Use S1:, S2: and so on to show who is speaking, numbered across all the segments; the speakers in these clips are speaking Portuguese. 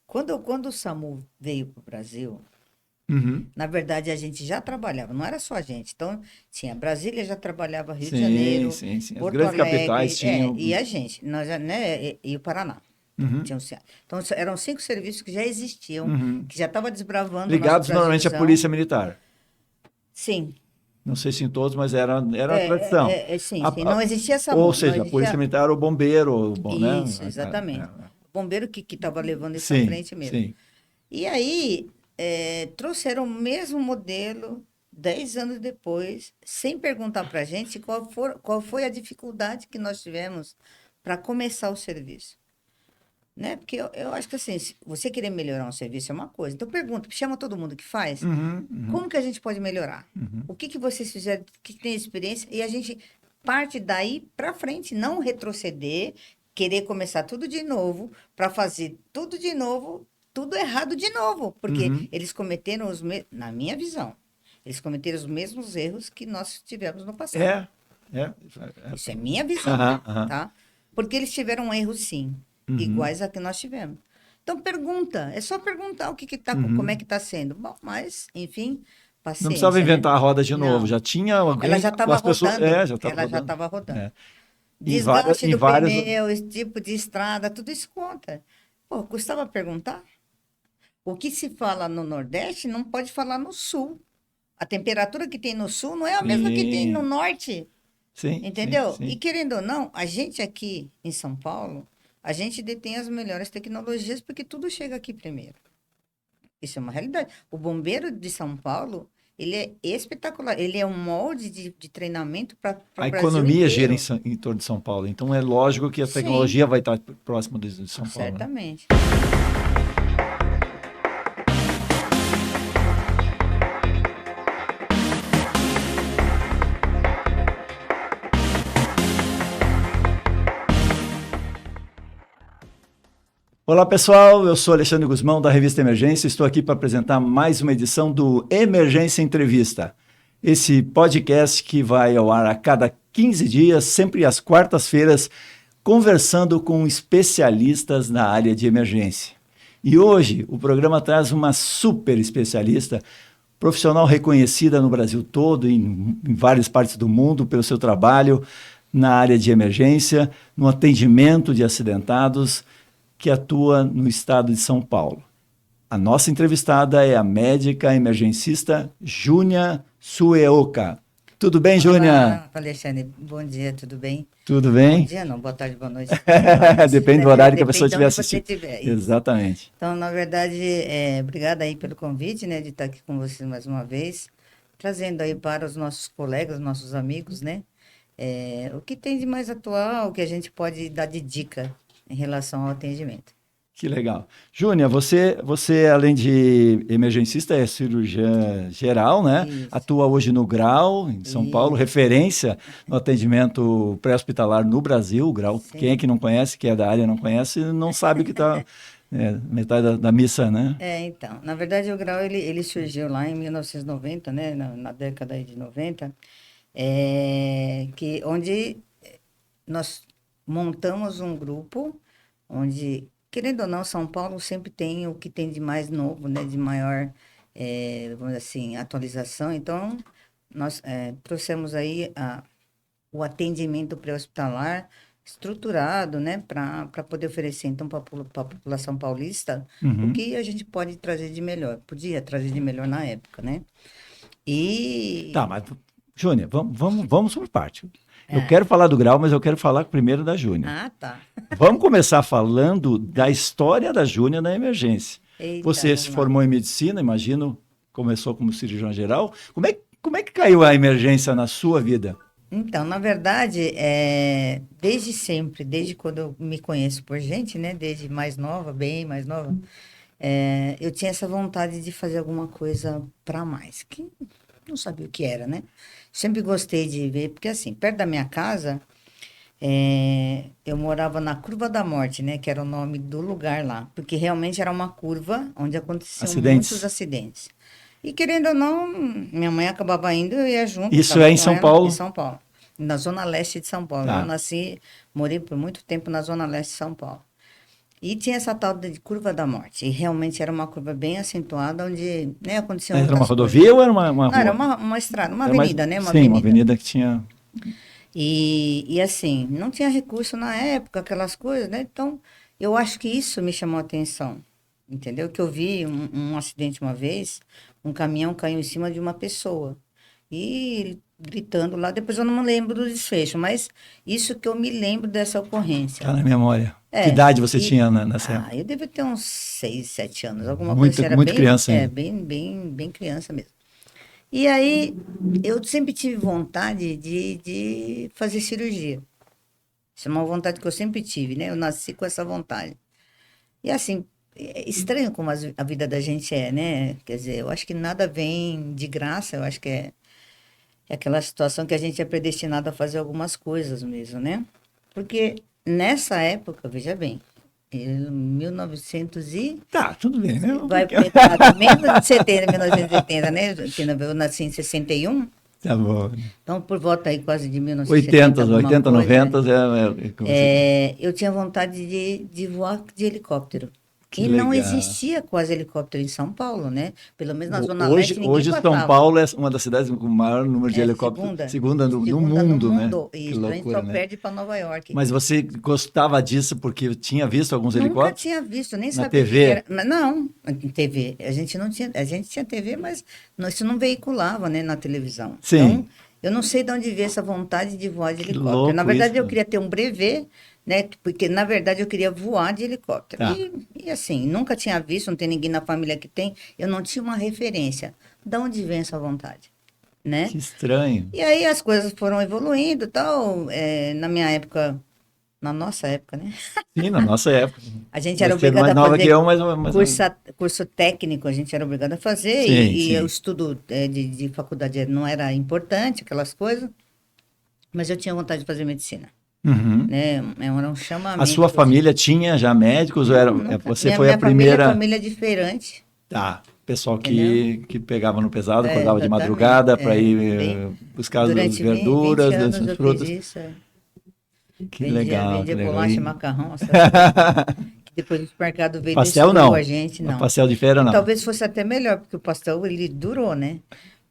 S1: Quando o SAMU veio para o Brasil,
S2: Uhum.
S1: na verdade a gente já trabalhava, não era só a gente. Então, tinha Brasília já trabalhava, Rio de
S2: Sim,
S1: Janeiro,
S2: sim, sim. As
S1: Porto
S2: grandes capitais
S1: Alegre,
S2: tinham.
S1: e a gente, nós, né, e o Paraná.
S2: Uhum,
S1: Tinham, então, eram 5 serviços que já existiam,
S2: uhum.
S1: que já estavam desbravando o nosso
S2: Ligados normalmente à
S1: Brasilzão.
S2: polícia militar.
S1: Sim,
S2: Não sei se em todos, mas era a tradição.
S1: sim, sim.
S2: A- a-
S1: Não existia
S2: ou
S1: SAMU, não
S2: seja, a polícia
S1: existia.
S2: militar ou bombeiro, ou bom, né?
S1: Isso, exatamente. O bombeiro que estava levando isso à
S2: Sim,
S1: frente mesmo.
S2: sim.
S1: E aí, trouxeram o mesmo modelo 10 anos depois, sem perguntar para a gente qual foi a dificuldade que nós tivemos para começar o serviço. Né? Porque eu acho que assim, se você querer melhorar um serviço é uma coisa. Então pergunta, chama todo mundo que faz,
S2: Uhum, uhum,
S1: como que a gente pode melhorar?
S2: uhum.
S1: O que que vocês fizeram, que tem experiência? E a gente parte daí para frente, não retroceder, querer começar tudo de novo, para fazer tudo de novo, tudo errado de novo, porque
S2: Uhum.
S1: eles cometeram na minha visão, eles cometeram os mesmos erros que nós tivemos no passado.
S2: É, é.
S1: Isso é minha visão,
S2: Aham, aham.
S1: tá? Porque eles tiveram erros, sim,
S2: Uhum,
S1: iguais a que nós tivemos. Então pergunta, é só perguntar como é
S2: uhum.
S1: que está sendo. Bom, mas, enfim,
S2: Não precisava
S1: paciência, né?
S2: inventar a roda de novo,
S1: Não,
S2: já tinha
S1: ela
S2: alguém,
S1: já estava
S2: as pessoas,
S1: rodando,
S2: já estava
S1: ela já
S2: rodando.
S1: estava rodando.
S2: É.
S1: Desgaste
S2: Em
S1: do
S2: várias,
S1: pneu, esse tipo de estrada, tudo isso conta. Pô, custava perguntar? O que se fala no Nordeste não pode falar no Sul. A temperatura que tem no Sul não é a mesma que tem no
S2: sim,
S1: Norte.
S2: sim, sim,
S1: Entendeu? E
S2: sim.
S1: querendo ou não, a gente aqui em São Paulo, a gente detém as melhores tecnologias porque tudo chega aqui primeiro. Isso é uma realidade. O bombeiro de São Paulo, ele é espetacular. Ele é um molde de treinamento para o
S2: A
S1: Brasil
S2: economia gira
S1: inteiro.
S2: em torno de São Paulo, então é lógico que a
S1: Sim,
S2: tecnologia vai estar próxima de São Paulo, né?
S1: certamente.
S2: Olá pessoal, eu sou Alexandre Guzmão da revista Emergência, estou aqui para apresentar mais uma edição do Emergência Entrevista. Esse podcast que vai ao ar a cada 15 dias, sempre às quartas-feiras, conversando com especialistas na área de emergência. E hoje o programa traz uma super especialista, profissional reconhecida no Brasil todo, em várias partes do mundo, pelo seu trabalho na área de emergência, no atendimento de acidentados, que atua no estado de São Paulo. A nossa entrevistada é a médica emergencista Júnia Sueoka. Tudo bem, Júnia?
S1: Olá, Alexandre. Bom dia, tudo bem?
S2: Tudo
S1: Bom
S2: bem?
S1: dia, não. Boa tarde, boa noite. Tanto faz,
S2: Depende
S1: né?
S2: do horário que a pessoa
S1: Depende de
S2: estiver
S1: onde você
S2: assistindo.
S1: estiver. Isso.
S2: Exatamente.
S1: Então, na verdade, obrigada aí pelo convite, né, de estar aqui com vocês mais uma vez, trazendo aí para os nossos colegas, nossos amigos, né, o que tem de mais atual, o que a gente pode dar de dica em relação ao atendimento.
S2: Que legal. Júnia, você, além de emergencista, é cirurgiã geral, né?
S1: Isso,
S2: Atua hoje no Grau, em São Paulo,
S1: isso,
S2: referência no atendimento pré-hospitalar no Brasil. O Grau, quem é
S1: sim.
S2: que não conhece, que é da área não conhece, não sabe o que está metade da missa, né?
S1: Então, na verdade, o Grau, ele surgiu lá em 1990, né, na década aí de 90, onde nós montamos um grupo onde, querendo ou não, São Paulo sempre tem o que tem de mais novo, né, de maior, vamos dizer assim, atualização. Então, nós trouxemos aí o atendimento pré-hospitalar estruturado, né, para poder oferecer, então, para a população paulista, o
S2: Uhum.
S1: que a gente pode trazer de melhor, podia trazer de melhor na época, né? E...
S2: Tá, mas, Júnia, vamos por parte. Eu
S1: Ah,
S2: quero falar do Grau, mas eu quero falar primeiro da Júnia.
S1: tá.
S2: Vamos começar falando da história da Júnia na emergência.
S1: Eita,
S2: Você se
S1: vamos lá.
S2: formou em medicina, imagino, começou como cirurgião geral. Como é que caiu a emergência na sua vida?
S1: Então, na verdade, desde sempre, desde quando eu me conheço por gente, né? Desde mais nova, bem mais nova, eu tinha essa vontade de fazer alguma coisa para mais, que não sabia o que era, né? Sempre gostei de ver, porque assim, perto da minha casa, eu morava na Curva da Morte, né? Que era o nome do lugar lá, porque realmente era uma curva onde aconteciam muitos
S2: Acidentes?
S1: acidentes. E querendo ou não, minha mãe acabava indo, eu ia junto,
S2: Isso
S1: ficava
S2: é em
S1: com
S2: São
S1: ela em
S2: Paulo?
S1: São Paulo, na zona leste de São Paulo. Eu
S2: Tá.
S1: nasci, morei por muito tempo na zona leste de São Paulo. E tinha essa tal de curva da morte. E realmente era uma curva bem acentuada, onde, né, aconteciam
S2: Era uma
S1: outras coisas.
S2: rodovia ou era uma
S1: Não, era
S2: rua?
S1: uma estrada, uma
S2: Era mais...
S1: avenida, né? Uma
S2: Sim, uma
S1: avenida.
S2: avenida que tinha...
S1: E assim, não tinha recurso na época, aquelas coisas, né? Então, eu acho que isso me chamou a atenção, entendeu? Que eu vi um acidente uma vez, um caminhão caiu em cima de uma pessoa. E ele gritando lá, depois eu não me lembro do desfecho, mas isso que eu me lembro dessa ocorrência.
S2: Tá na memória. Que
S1: É,
S2: idade você
S1: e
S2: tinha nessa época?
S1: eu devia ter uns 6, 7 anos, alguma coisa
S2: Muito,
S1: assim, era
S2: muito
S1: bem,
S2: criança ainda.
S1: bem criança mesmo. E aí, eu sempre tive vontade de fazer cirurgia. Isso é uma vontade que eu sempre tive, né? Eu nasci com essa vontade. E assim, é estranho como a vida da gente é, né? Quer dizer, eu acho que nada vem de graça, eu acho que é aquela situação que a gente é predestinado a fazer algumas coisas mesmo, né? Porque nessa época, veja bem, em 1900 e...
S2: Tá, tudo bem, né?
S1: Vai pegar menos de 70, 1980, né? Que eu nasci em 61,
S2: Tá bom.
S1: então por volta aí quase de
S2: 80,
S1: 1970, alguma
S2: 80,
S1: coisa.
S2: 90 é que você...
S1: Eu tinha vontade de voar de helicóptero.
S2: Que
S1: E não
S2: legal.
S1: existia quase helicóptero em São Paulo, né? Pelo menos na Zona
S2: Hoje,
S1: Leste ninguém
S2: hoje São
S1: passava.
S2: Paulo é uma das cidades com o maior número de
S1: É,
S2: helicópteros,
S1: segunda.
S2: segunda no
S1: Segunda no
S2: mundo, né?
S1: mundo.
S2: Que
S1: Isso, a gente
S2: loucura,
S1: só
S2: né?
S1: perde para Nova York.
S2: Mas você gostava disso porque tinha visto alguns
S1: Nunca
S2: helicópteros?
S1: tinha visto, nem
S2: Na
S1: sabia o que que
S2: TV?
S1: era. Mas não, em TV. A gente não tinha, a gente tinha TV, mas isso não veiculava, né, na televisão.
S2: Sim.
S1: Então, eu não sei de onde veio essa vontade de voar de
S2: Que
S1: helicóptero. Na
S2: louco
S1: verdade, eu
S2: isso.
S1: queria ter um brevet, né? Porque, na verdade, eu queria voar de helicóptero.
S2: Tá.
S1: E assim, nunca tinha visto, não tem ninguém na família que tem. Eu não tinha uma referência. De onde vem essa vontade, né?
S2: Que estranho.
S1: E aí as coisas foram evoluindo e tal. Na minha época, na nossa época, né?
S2: Sim, na nossa época.
S1: A gente era
S2: Você é
S1: obrigado
S2: mais
S1: a
S2: nova que
S1: fazer
S2: eu, mas...
S1: curso técnico, a gente era obrigado a fazer,
S2: Sim,
S1: e o
S2: sim.
S1: estudo de faculdade não era importante, aquelas coisas, mas eu tinha vontade de fazer medicina,
S2: Uhum.
S1: né? Era um
S2: A
S1: chamamento
S2: sua
S1: que eu tinha.
S2: família tinha já médicos ou
S1: Não,
S2: era,
S1: nunca.
S2: você
S1: Minha,
S2: foi a
S1: minha família é
S2: primeira?
S1: família de feirante,
S2: Tá, pessoal
S1: entendeu?
S2: que pegava no pesado, acordava de
S1: Exatamente.
S2: madrugada para ir buscar as
S1: Durante 20
S2: verduras,
S1: anos
S2: as
S1: eu fiz
S2: frutas.
S1: isso.
S2: Que
S1: Vendia,
S2: legal, que
S1: vendia
S2: legal.
S1: bolacha,
S2: E...
S1: macarrão, essas coisas. Que depois o supermercado veio e
S2: Pastel
S1: destruiu a
S2: não.
S1: gente,
S2: O
S1: não.
S2: pastel de feira
S1: E
S2: não.
S1: talvez fosse até melhor, porque o pastel ele durou, né?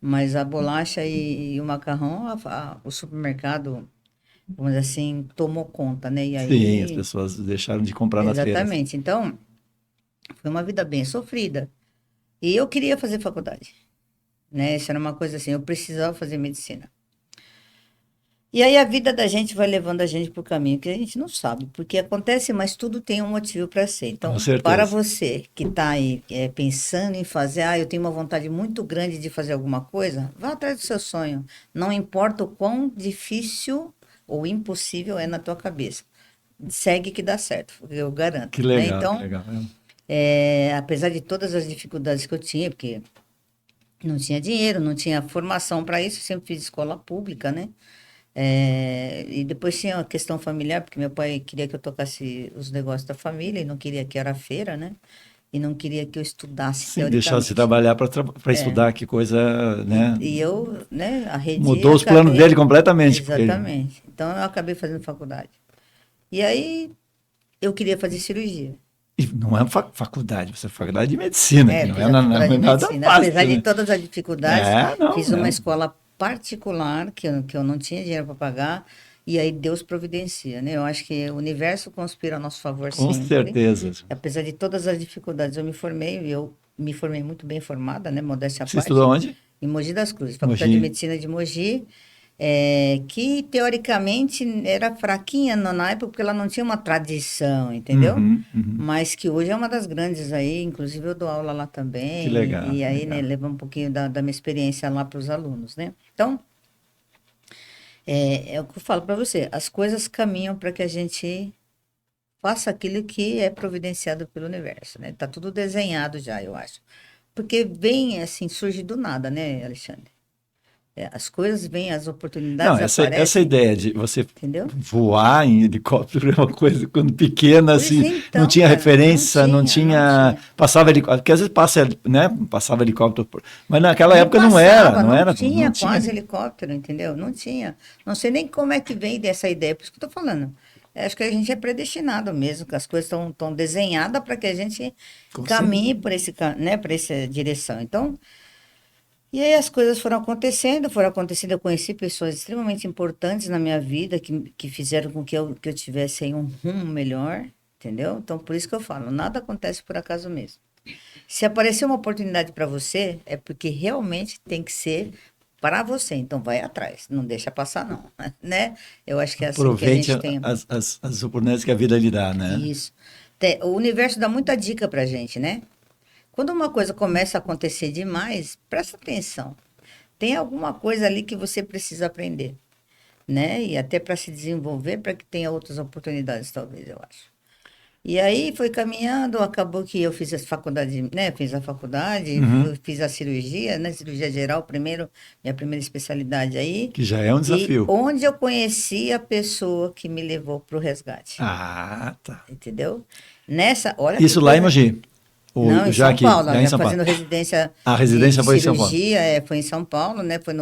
S1: Mas a bolacha e o macarrão, o supermercado, vamos dizer assim, tomou conta, né? E
S2: Sim, as
S1: aí,
S2: pessoas deixaram de comprar nas feiras.
S1: exatamente. Então, foi uma vida bem sofrida. E eu queria fazer faculdade, né? Isso era uma coisa assim, eu precisava fazer medicina. E aí a vida da gente vai levando a gente para o caminho que a gente não sabe, porque acontece, mas tudo tem um motivo para ser.
S2: Com
S1: Então, para
S2: certeza.
S1: você que está aí pensando em fazer, eu tenho uma vontade muito grande de fazer alguma coisa, vá atrás do seu sonho. Não importa o quão difícil ou impossível é na tua cabeça. Segue que dá certo, eu garanto,
S2: Que
S1: né?
S2: legal, que
S1: Então,
S2: legal.
S1: apesar de todas as dificuldades que eu tinha, porque não tinha dinheiro, não tinha formação para isso, eu sempre fiz escola pública, né? E depois tinha a questão familiar, porque meu pai queria que eu tocasse os negócios da família e não queria que era feira, né? E não queria que eu estudasse
S2: Sim, deixar você
S1: teoricamente.
S2: trabalhar para estudar, que coisa, né?
S1: E eu, né, arredi e
S2: Mudou os planos
S1: acabei.
S2: dele completamente, porque
S1: Exatamente. Então eu acabei fazendo faculdade. E aí eu queria fazer cirurgia.
S2: e não é faculdade, você é faculdade de medicina, que não
S1: Fiz
S2: é,
S1: a
S2: não
S1: faculdade
S2: é
S1: de
S2: nada
S1: medicina. Apesar
S2: fácil,
S1: de
S2: né?
S1: todas as dificuldades,
S2: É, não,
S1: fiz uma
S2: é.
S1: escola particular que eu não tinha dinheiro para pagar. E aí Deus providencia, né? Eu acho que o universo conspira a nosso favor
S2: Com
S1: sempre.
S2: certeza.
S1: Apesar de todas as dificuldades, eu me formei, e eu me formei muito bem formada, né? Modéstia à
S2: Você estudou
S1: parte,
S2: onde?
S1: em Mogi das Cruzes, Faculdade de
S2: Mogi.
S1: Medicina de Mogi, que teoricamente era fraquinha na época, porque ela não tinha uma tradição, entendeu?
S2: Uhum, uhum.
S1: Mas que hoje é uma das grandes aí, inclusive eu dou aula lá
S2: Que
S1: também,
S2: legal,
S1: e
S2: que
S1: aí, né,
S2: legal.
S1: levar um pouquinho da minha experiência lá para os alunos, né? Então, é o que eu falo para você, as coisas caminham para que a gente faça aquilo que é providenciado pelo universo, né? Tá tudo desenhado já, eu acho. Porque vem assim, surge do nada, né, Alexandre? As coisas vêm, as
S2: Não,
S1: oportunidades
S2: essa
S1: aparecem,
S2: ideia de você
S1: entendeu?
S2: voar em helicóptero é uma coisa, quando pequena,
S1: Pois
S2: assim, não
S1: então,
S2: tinha
S1: cara,
S2: referência,
S1: não tinha.
S2: passava helicóptero, porque às vezes passa, né, passava helicóptero, mas naquela
S1: Nem
S2: época não era,
S1: passava, não tinha
S2: não tinha.
S1: quase helicóptero, entendeu? Não tinha. Não sei nem como é que vem dessa ideia, por isso que eu tô falando. Acho que a gente é predestinado mesmo, que as coisas estão desenhadas para que a gente
S2: Com
S1: caminhe por né, por essa direção. Então, e aí as coisas foram acontecendo. Eu conheci pessoas extremamente importantes na minha vida que fizeram com que eu tivesse aí um rumo melhor, entendeu? Então, por isso que eu falo, nada acontece por acaso mesmo. Se aparecer uma oportunidade para você, é porque realmente tem que ser para você. Então, vai atrás, não deixa passar não, né? Eu acho que é assim que a
S2: Aproveite
S1: gente tem.
S2: as oportunidades que a vida lhe dá, né?
S1: Isso. O universo dá muita dica pra gente, né? Quando uma coisa começa a acontecer demais, presta atenção. Tem alguma coisa ali que você precisa aprender, né? E até para se desenvolver, para que tenha outras oportunidades, talvez, eu acho. E aí foi caminhando, acabou que eu fiz a faculdade, né? Fiz a faculdade,
S2: Uhum.
S1: fiz a cirurgia, né? Cirurgia geral, primeiro, minha primeira especialidade aí.
S2: Que já é um
S1: E
S2: desafio.
S1: onde eu conheci a pessoa que me levou para o resgate,
S2: Ah, tá.
S1: entendeu? Olha que
S2: Isso lá em
S1: coisa.
S2: Mogi. Ou
S1: Não, em
S2: já
S1: São
S2: aqui,
S1: Paulo,
S2: já em
S1: já
S2: São Paulo.
S1: fazendo residência
S2: A
S1: de
S2: residência foi em São Paulo.
S1: cirurgia, foi em São Paulo, né? Foi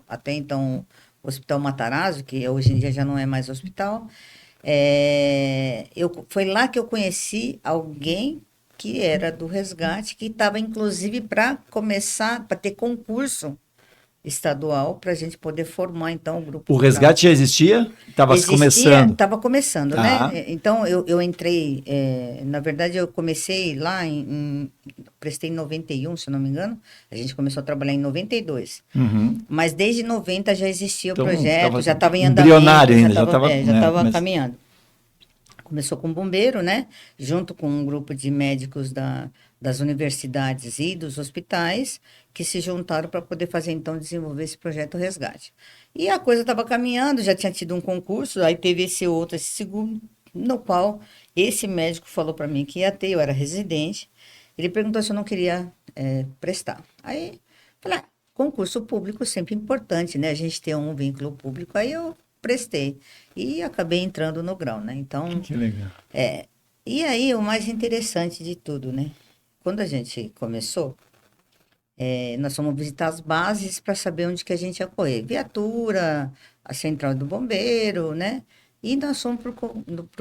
S1: até então, Hospital Matarazzo, que hoje em dia já não é mais hospital. Foi lá que eu conheci alguém que era do resgate, que estava inclusive para começar, para ter concurso estadual, para a gente poder formar então o grupo
S2: O
S1: de trauma.
S2: resgate já existia? Estava
S1: Existia,
S2: começando.
S1: estava começando, né?
S2: Tá.
S1: Então, eu entrei, na verdade, eu comecei lá, prestei em 91, se eu não me engano, a gente começou a trabalhar em 92.
S2: Uhum.
S1: Mas desde 90 já existia o
S2: Então,
S1: projeto,
S2: estava
S1: já estava em
S2: embrionário
S1: andamento,
S2: ainda, já estava.
S1: já estava caminhando. Começou com bombeiro, né? Junto com um grupo de médicos das universidades e dos hospitais, que se juntaram para poder fazer, então, desenvolver esse projeto Resgate. E a coisa estava caminhando, já tinha tido um concurso, aí teve esse segundo, no qual esse médico falou para mim que ia ter, eu era residente. Ele perguntou se eu não queria prestar. Aí, falei, concurso público sempre importante, né? A gente ter um vínculo público. Aí eu prestei e acabei entrando no grau, né? Então,
S2: Que legal.
S1: e aí o mais interessante de tudo, né? Quando a gente começou, nós fomos visitar as bases para saber onde que a gente ia correr. Viatura, a central do bombeiro, né? E nós fomos para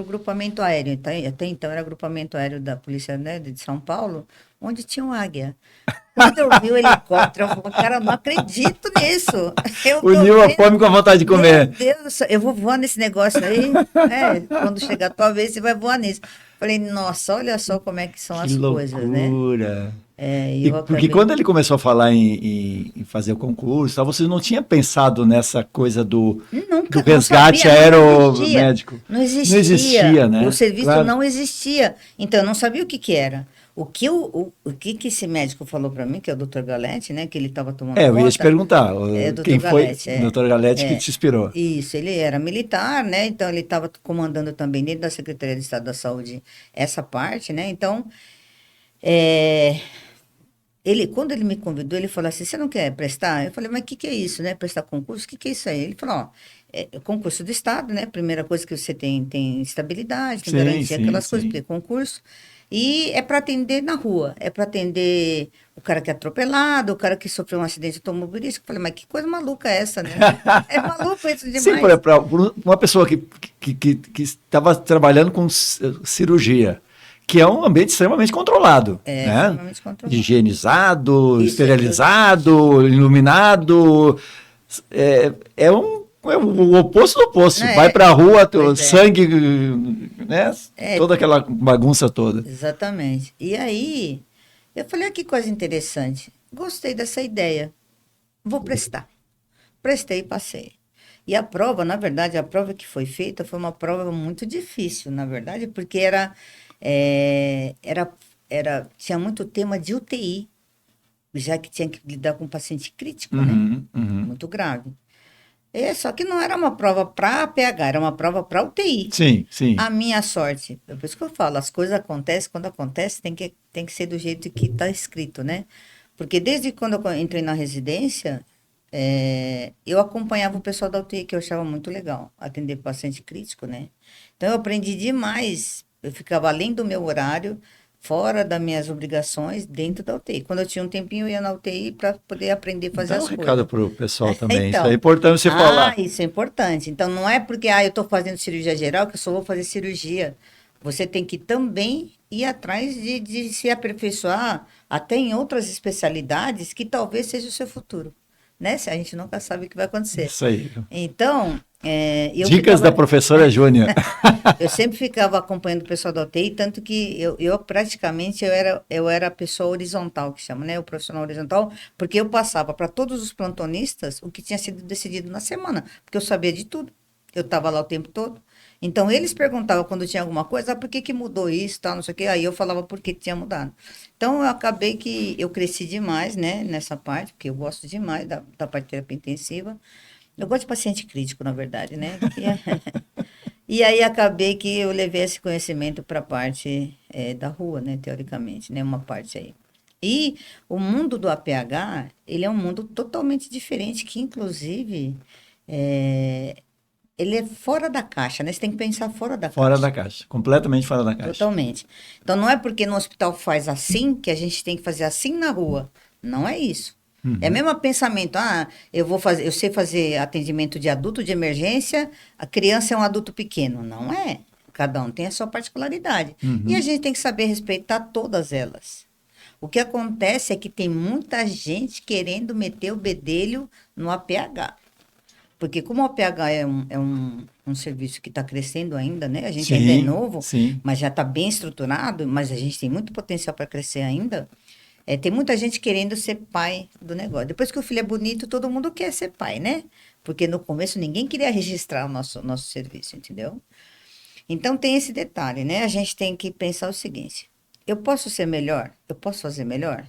S1: o grupamento aéreo. Então, até então era grupamento aéreo da Polícia, né, de São Paulo, onde tinha um águia. Quando eu vi o helicóptero, eu falei, cara, eu não acredito nisso. Eu tô
S2: Uniu a
S1: vendo,
S2: fome com a vontade de
S1: meu
S2: comer.
S1: Deus do céu, eu vou voar nesse negócio aí. Quando chegar a tua vez, você vai voar nisso. Falei, nossa, olha só como é que são
S2: Que
S1: as coisas, né?
S2: loucura.
S1: E
S2: E
S1: eu
S2: porque
S1: acabei.
S2: quando ele começou a falar em fazer o concurso, tal, você não tinha pensado nessa coisa do
S1: Nunca, não
S2: resgate
S1: sabia, não existia.
S2: aeromédico?
S1: Não
S2: Não
S1: existia.
S2: existia,
S1: O
S2: né?
S1: serviço
S2: Claro.
S1: não existia. Então, eu não sabia o que que era. O que que esse médico falou para mim, que é o Dr. Galete, né? Que ele estava tomando
S2: Eu ia te
S1: conta.
S2: perguntar,
S1: É o Dr.
S2: quem foi
S1: Galete,
S2: o Dr. Galete que
S1: é.
S2: te inspirou?
S1: Isso, ele era militar, né? Então, ele estava comandando também dentro da Secretaria de Estado da Saúde essa parte, né? Então, é, quando ele me convidou, ele falou assim: você não quer prestar? Eu falei, mas o que que é isso, né? Prestar concurso? O que que é isso aí? Ele falou: ó, concurso do Estado, né? Primeira coisa que você tem estabilidade, tem
S2: Sim,
S1: garantia,
S2: sim,
S1: aquelas coisas, porque é
S2: sim.
S1: concurso. E é para atender na rua, é para atender o cara que é atropelado, o cara que sofreu um acidente automobilístico. Eu falei, mas que coisa maluca é essa, né? É maluco isso
S2: Sim,
S1: demais.
S2: para uma pessoa que estava trabalhando com cirurgia, que é um ambiente extremamente controlado,
S1: É
S2: né?
S1: extremamente controlado.
S2: Higienizado,
S1: Isso,
S2: esterilizado, iluminado. É o oposto do oposto. Vai
S1: né?
S2: para a rua,
S1: Pois é.
S2: sangue, né?
S1: É,
S2: Toda aquela bagunça toda.
S1: exatamente. E aí, eu falei, ah, que coisa interessante. Gostei dessa ideia. Vou prestar. Prestei e passei. E a prova, na verdade, a prova que foi feita foi uma prova muito difícil, na verdade, porque eh, era, tinha muito tema de UTI, já que tinha que lidar com um paciente crítico, né?
S2: Uhum, uhum.
S1: Muito grave. Só que não era uma prova para PH, era uma prova para UTI.
S2: Sim, sim.
S1: A minha sorte, é por isso que eu falo, as coisas acontecem, quando acontece, tem que ser do jeito que está escrito, né? Porque desde quando eu entrei na residência, eu acompanhava o pessoal da UTI, que eu achava muito legal, atender paciente crítico, né? Então eu aprendi demais, eu ficava além do meu horário, fora das minhas obrigações dentro da UTI. Quando eu tinha um tempinho, eu ia na UTI para poder aprender a fazer
S2: Dá um
S1: as coisas.
S2: recado para o pessoal também. Isso
S1: Então,
S2: é importante você falar.
S1: isso é importante. Então, não é porque eu estou fazendo cirurgia geral que eu só vou fazer cirurgia. Você tem que também ir atrás de se aperfeiçoar até em outras especialidades que talvez seja o seu futuro. Né? Se a gente nunca sabe o que vai acontecer.
S2: Isso aí.
S1: Então,
S2: Dicas da professora Júnia.
S1: eu sempre ficava acompanhando o pessoal da UTI, tanto que eu praticamente eu era a pessoa horizontal, que chama, né? O profissional horizontal, porque eu passava para todos os plantonistas o que tinha sido decidido na semana, porque eu sabia de tudo. Eu estava lá o tempo todo. Então, eles perguntavam quando tinha alguma coisa, por que que mudou isso, tal, não sei o quê. Aí eu falava por que tinha mudado. Então, eu acabei que eu cresci demais, né, nessa parte, porque eu gosto demais da parte de terapia intensiva. Eu gosto de paciente crítico, na verdade, né? E aí acabei que eu levei esse conhecimento para a parte da rua, né? Teoricamente, né? Uma parte aí. E o mundo do APH, ele é um mundo totalmente diferente, que inclusive ele é fora da caixa, né? Você tem que pensar fora da
S2: Fora
S1: caixa.
S2: da caixa. Completamente fora da caixa.
S1: Totalmente. Então não é porque no hospital faz assim que a gente tem que fazer assim na rua. Não é isso. É o mesmo pensamento, eu sei fazer atendimento de adulto de emergência, a criança é um adulto pequeno. Não é. Cada um tem a sua particularidade. E a gente tem que saber respeitar todas elas. O que acontece é que tem muita gente querendo meter o bedelho no APH. Porque como o APH é um serviço que está crescendo ainda, né? A gente ainda é novo,
S2: sim.
S1: mas já está bem estruturado, mas a gente tem muito potencial para crescer ainda. Tem muita gente querendo ser pai do negócio. Depois que o filho é bonito, todo mundo quer ser pai, né? Porque no começo ninguém queria registrar o nosso serviço, entendeu? Então tem esse detalhe, né? A gente tem que pensar o seguinte: eu posso ser melhor? Eu posso fazer melhor?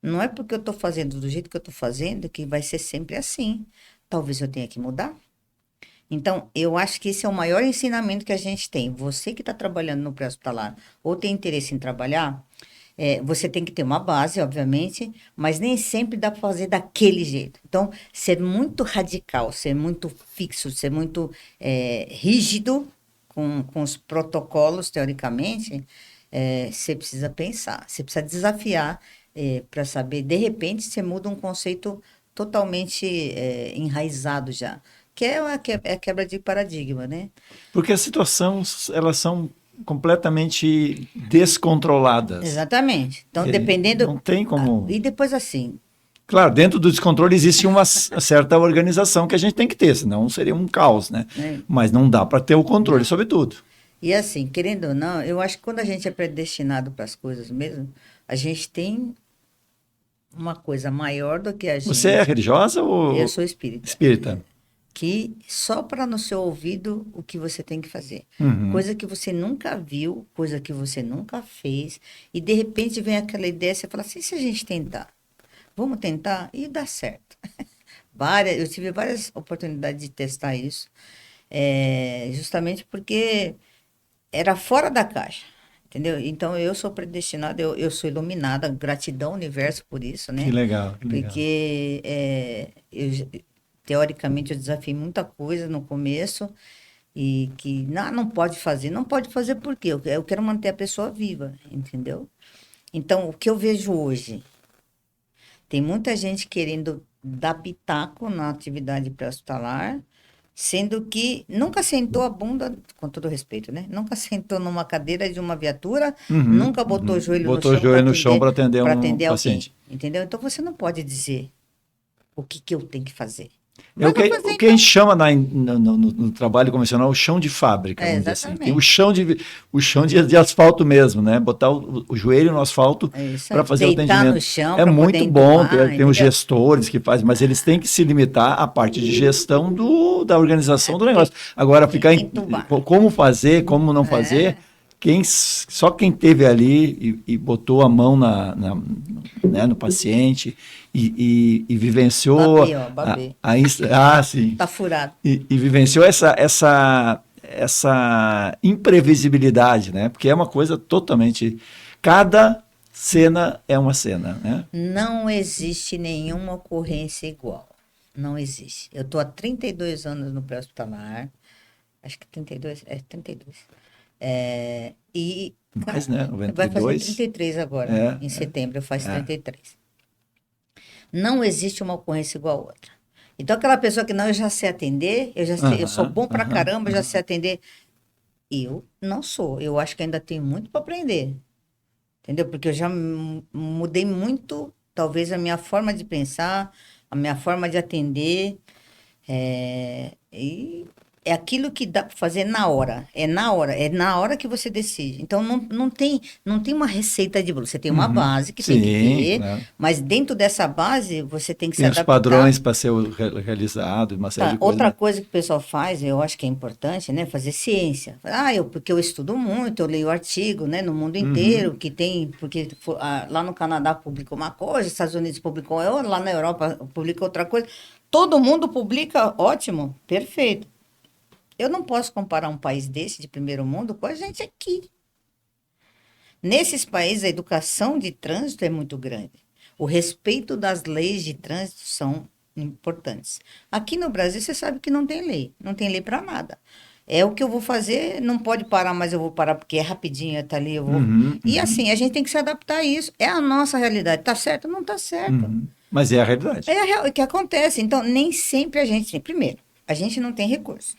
S1: Não é porque eu estou fazendo do jeito que eu estou fazendo que vai ser sempre assim. Talvez eu tenha que mudar. Então, eu acho que esse é o maior ensinamento que a gente tem. Você que está trabalhando no pré-hospitalar ou tem interesse em trabalhar, você tem que ter uma base, obviamente, mas nem sempre dá para fazer daquele jeito. Então, ser muito radical, ser muito fixo, ser muito rígido com os protocolos, teoricamente, você precisa pensar, você precisa desafiar para saber. De repente, você muda um conceito totalmente enraizado já, que é a quebra de paradigma, né?
S2: Porque as situações, elas são completamente descontroladas.
S1: Exatamente. Então, dependendo...
S2: Não tem como...
S1: E depois, assim...
S2: Claro, dentro do descontrole existe uma certa organização que a gente tem que ter, senão seria um caos, né? Mas não dá para ter o controle sobre tudo.
S1: E assim, querendo ou não, eu acho que quando a gente é predestinado para as coisas mesmo, a gente tem uma coisa maior do que a gente.
S2: Você é religiosa ou...
S1: Eu sou espírita.
S2: Espírita.
S1: Que sopra no seu ouvido o que você tem que fazer. Coisa que você nunca viu, coisa que você nunca fez. E de repente vem aquela ideia, você fala assim, e se a gente tentar? Vamos tentar? E dá certo. Eu tive várias oportunidades de testar isso. Justamente porque era fora da caixa. Entendeu? Então, eu sou predestinada, eu sou iluminada, gratidão ao universo por isso, né?
S2: Que legal, que legal.
S1: Porque teoricamente eu desafiei muita coisa no começo e que não pode fazer. Não pode fazer por quê? Eu quero manter a pessoa viva, entendeu? Então, o que eu vejo hoje? Tem muita gente querendo dar pitaco na atividade pré-hospitalar, sendo que nunca sentou a bunda, com todo respeito, né? Nunca sentou numa cadeira de uma viatura, nunca botou o joelho no chão.
S2: Botou o joelho no chão para atender um paciente.
S1: Entendeu? Então você não pode dizer o que eu tenho que fazer.
S2: É o que a gente chama no trabalho convencional o chão de fábrica, vamos dizer assim. Tem o chão de asfalto mesmo, né? Botar o joelho no asfalto para fazer o atendimento.
S1: No chão,
S2: é muito bom, tem os gestores que fazem, mas eles têm que se limitar à parte de gestão da organização do negócio. Agora, ficar como fazer, como não fazer, só quem esteve ali e botou a mão né, no paciente e vivenciou...
S1: Babei.
S2: Sim.
S1: Tá furado.
S2: E vivenciou essa imprevisibilidade, né? Porque é uma coisa totalmente... Cada cena é uma cena, né?
S1: Não existe nenhuma ocorrência igual. Não existe. Eu estou há 32 anos no pré-hospitalar. Acho que 32. 32. E,
S2: Mais, né?
S1: vai fazer
S2: 92.
S1: 33 agora,
S2: É,
S1: em setembro, eu faço
S2: é.
S1: 33. Não existe uma ocorrência igual a outra. Então, aquela pessoa que não, eu já sei atender, eu sou
S2: Aham,
S1: bom pra
S2: aham,
S1: caramba, eu já
S2: aham.
S1: sei atender. Eu não sou. Eu acho que ainda tenho muito para aprender. Entendeu? Porque eu já mudei muito, talvez, a minha forma de pensar, a minha forma de atender. E é aquilo que dá para fazer na hora. É na hora que você decide. Então, não tem uma receita de bolo. Você tem uma
S2: Uhum.
S1: base que tem que
S2: Sim,
S1: ter,
S2: claro.
S1: mas dentro dessa base, você tem que se
S2: Tem os
S1: adaptar.
S2: padrões para ser realizado, uma série
S1: Tá,
S2: de coisas,
S1: outra
S2: né?
S1: coisa que o pessoal faz, eu acho que é importante, né? Fazer ciência. Porque eu estudo muito, eu leio artigo, né? No mundo inteiro,
S2: Uhum.
S1: que tem, porque lá no Canadá publicou uma coisa, Estados Unidos publicou outra, lá na Europa publicou outra coisa. Todo mundo publica, ótimo, perfeito. Eu não posso comparar um país desse, de primeiro mundo, com a gente aqui. Nesses países, a educação de trânsito é muito grande. O respeito das leis de trânsito são importantes. Aqui no Brasil, você sabe que não tem lei. Não tem lei para nada. É o que eu vou fazer, não pode parar, mas eu vou parar porque é rapidinho, tá ali, eu vou.
S2: Uhum,
S1: E
S2: uhum,
S1: assim, a gente tem que se adaptar a isso. É a nossa realidade. Tá certo? Não tá certo.
S2: uhum. Mas é a realidade.
S1: O que acontece. Então, nem sempre a gente tem. Primeiro, a gente não tem recurso.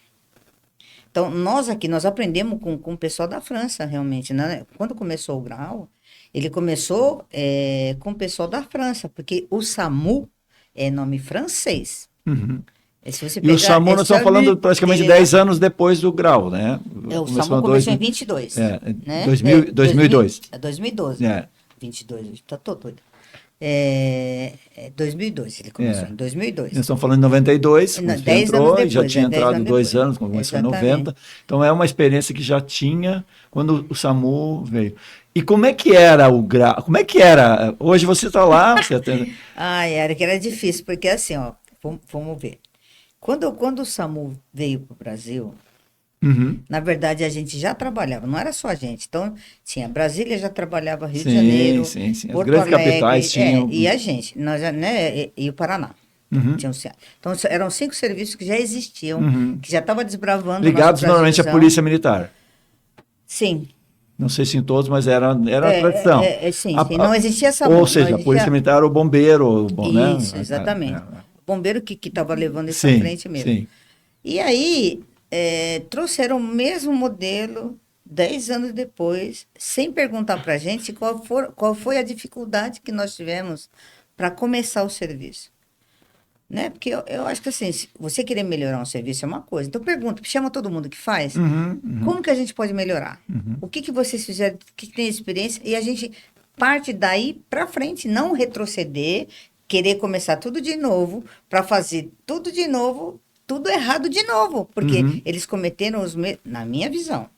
S1: Então, nós aqui, nós aprendemos com o pessoal da França, realmente, né? Quando começou o grau, ele começou com o pessoal da França, porque o SAMU é nome francês.
S2: Uhum.
S1: Se você
S2: E o
S1: pegar,
S2: SAMU, nós estamos falando
S1: SAMU,
S2: praticamente
S1: dele lá,
S2: 10 anos depois do grau, né?
S1: o
S2: Começou
S1: SAMU
S2: em
S1: começou em 22, né?
S2: 2002.
S1: 2012.
S2: É,
S1: 22, tô doido. 2002, ele começou
S2: é.
S1: em
S2: Nós
S1: 2002.
S2: estamos falando em 92, quando você
S1: 10 anos
S2: entrou, e já
S1: depois,
S2: tinha
S1: 10
S2: entrado
S1: anos
S2: 2
S1: depois.
S2: anos, quando começou em
S1: Exatamente.
S2: 90. Então é uma experiência que já tinha quando o SAMU veio. E como é que era o grau? Como é que era? Hoje você está lá, você atende.
S1: Era que era difícil, porque assim, ó, vamos ver. Quando o SAMU veio para o Brasil,
S2: Uhum.
S1: na verdade a gente já trabalhava, não era só a gente. Então, tinha Brasília já trabalhava, Rio de
S2: Sim,
S1: Janeiro,
S2: sim, sim. As
S1: Porto
S2: grandes capitais
S1: Alegre,
S2: tinham.
S1: e a gente, nós, né, e o Paraná.
S2: Uhum,
S1: Tinham, então, eram 5 serviços que já existiam,
S2: uhum.
S1: que já estava desbravando o nosso
S2: Ligados normalmente à
S1: Brasilzão.
S2: Polícia Militar.
S1: Sim,
S2: Não sei se em todos, mas era a tradição.
S1: sim,
S2: A-
S1: sim.
S2: a-
S1: Não existia
S2: ou
S1: SAMU, não
S2: seja, a Polícia
S1: existia.
S2: Militar, o bombeiro, bom, né?
S1: Isso, exatamente. O bombeiro que estava levando isso à
S2: Sim,
S1: frente mesmo.
S2: sim.
S1: E aí, trouxeram o mesmo modelo 10 anos depois, sem perguntar para a gente qual foi a dificuldade que nós tivemos para começar o serviço. Né? Porque eu acho que assim, se você querer melhorar um serviço é uma coisa. Então pergunta, chama todo mundo que faz,
S2: Uhum, uhum,
S1: como que a gente pode melhorar?
S2: uhum.
S1: O que vocês fizeram, que tem experiência? E a gente parte daí para frente, não retroceder, querer começar tudo de novo, para fazer tudo de novo, tudo errado de novo, porque
S2: Uhum.
S1: eles cometeram na minha visão,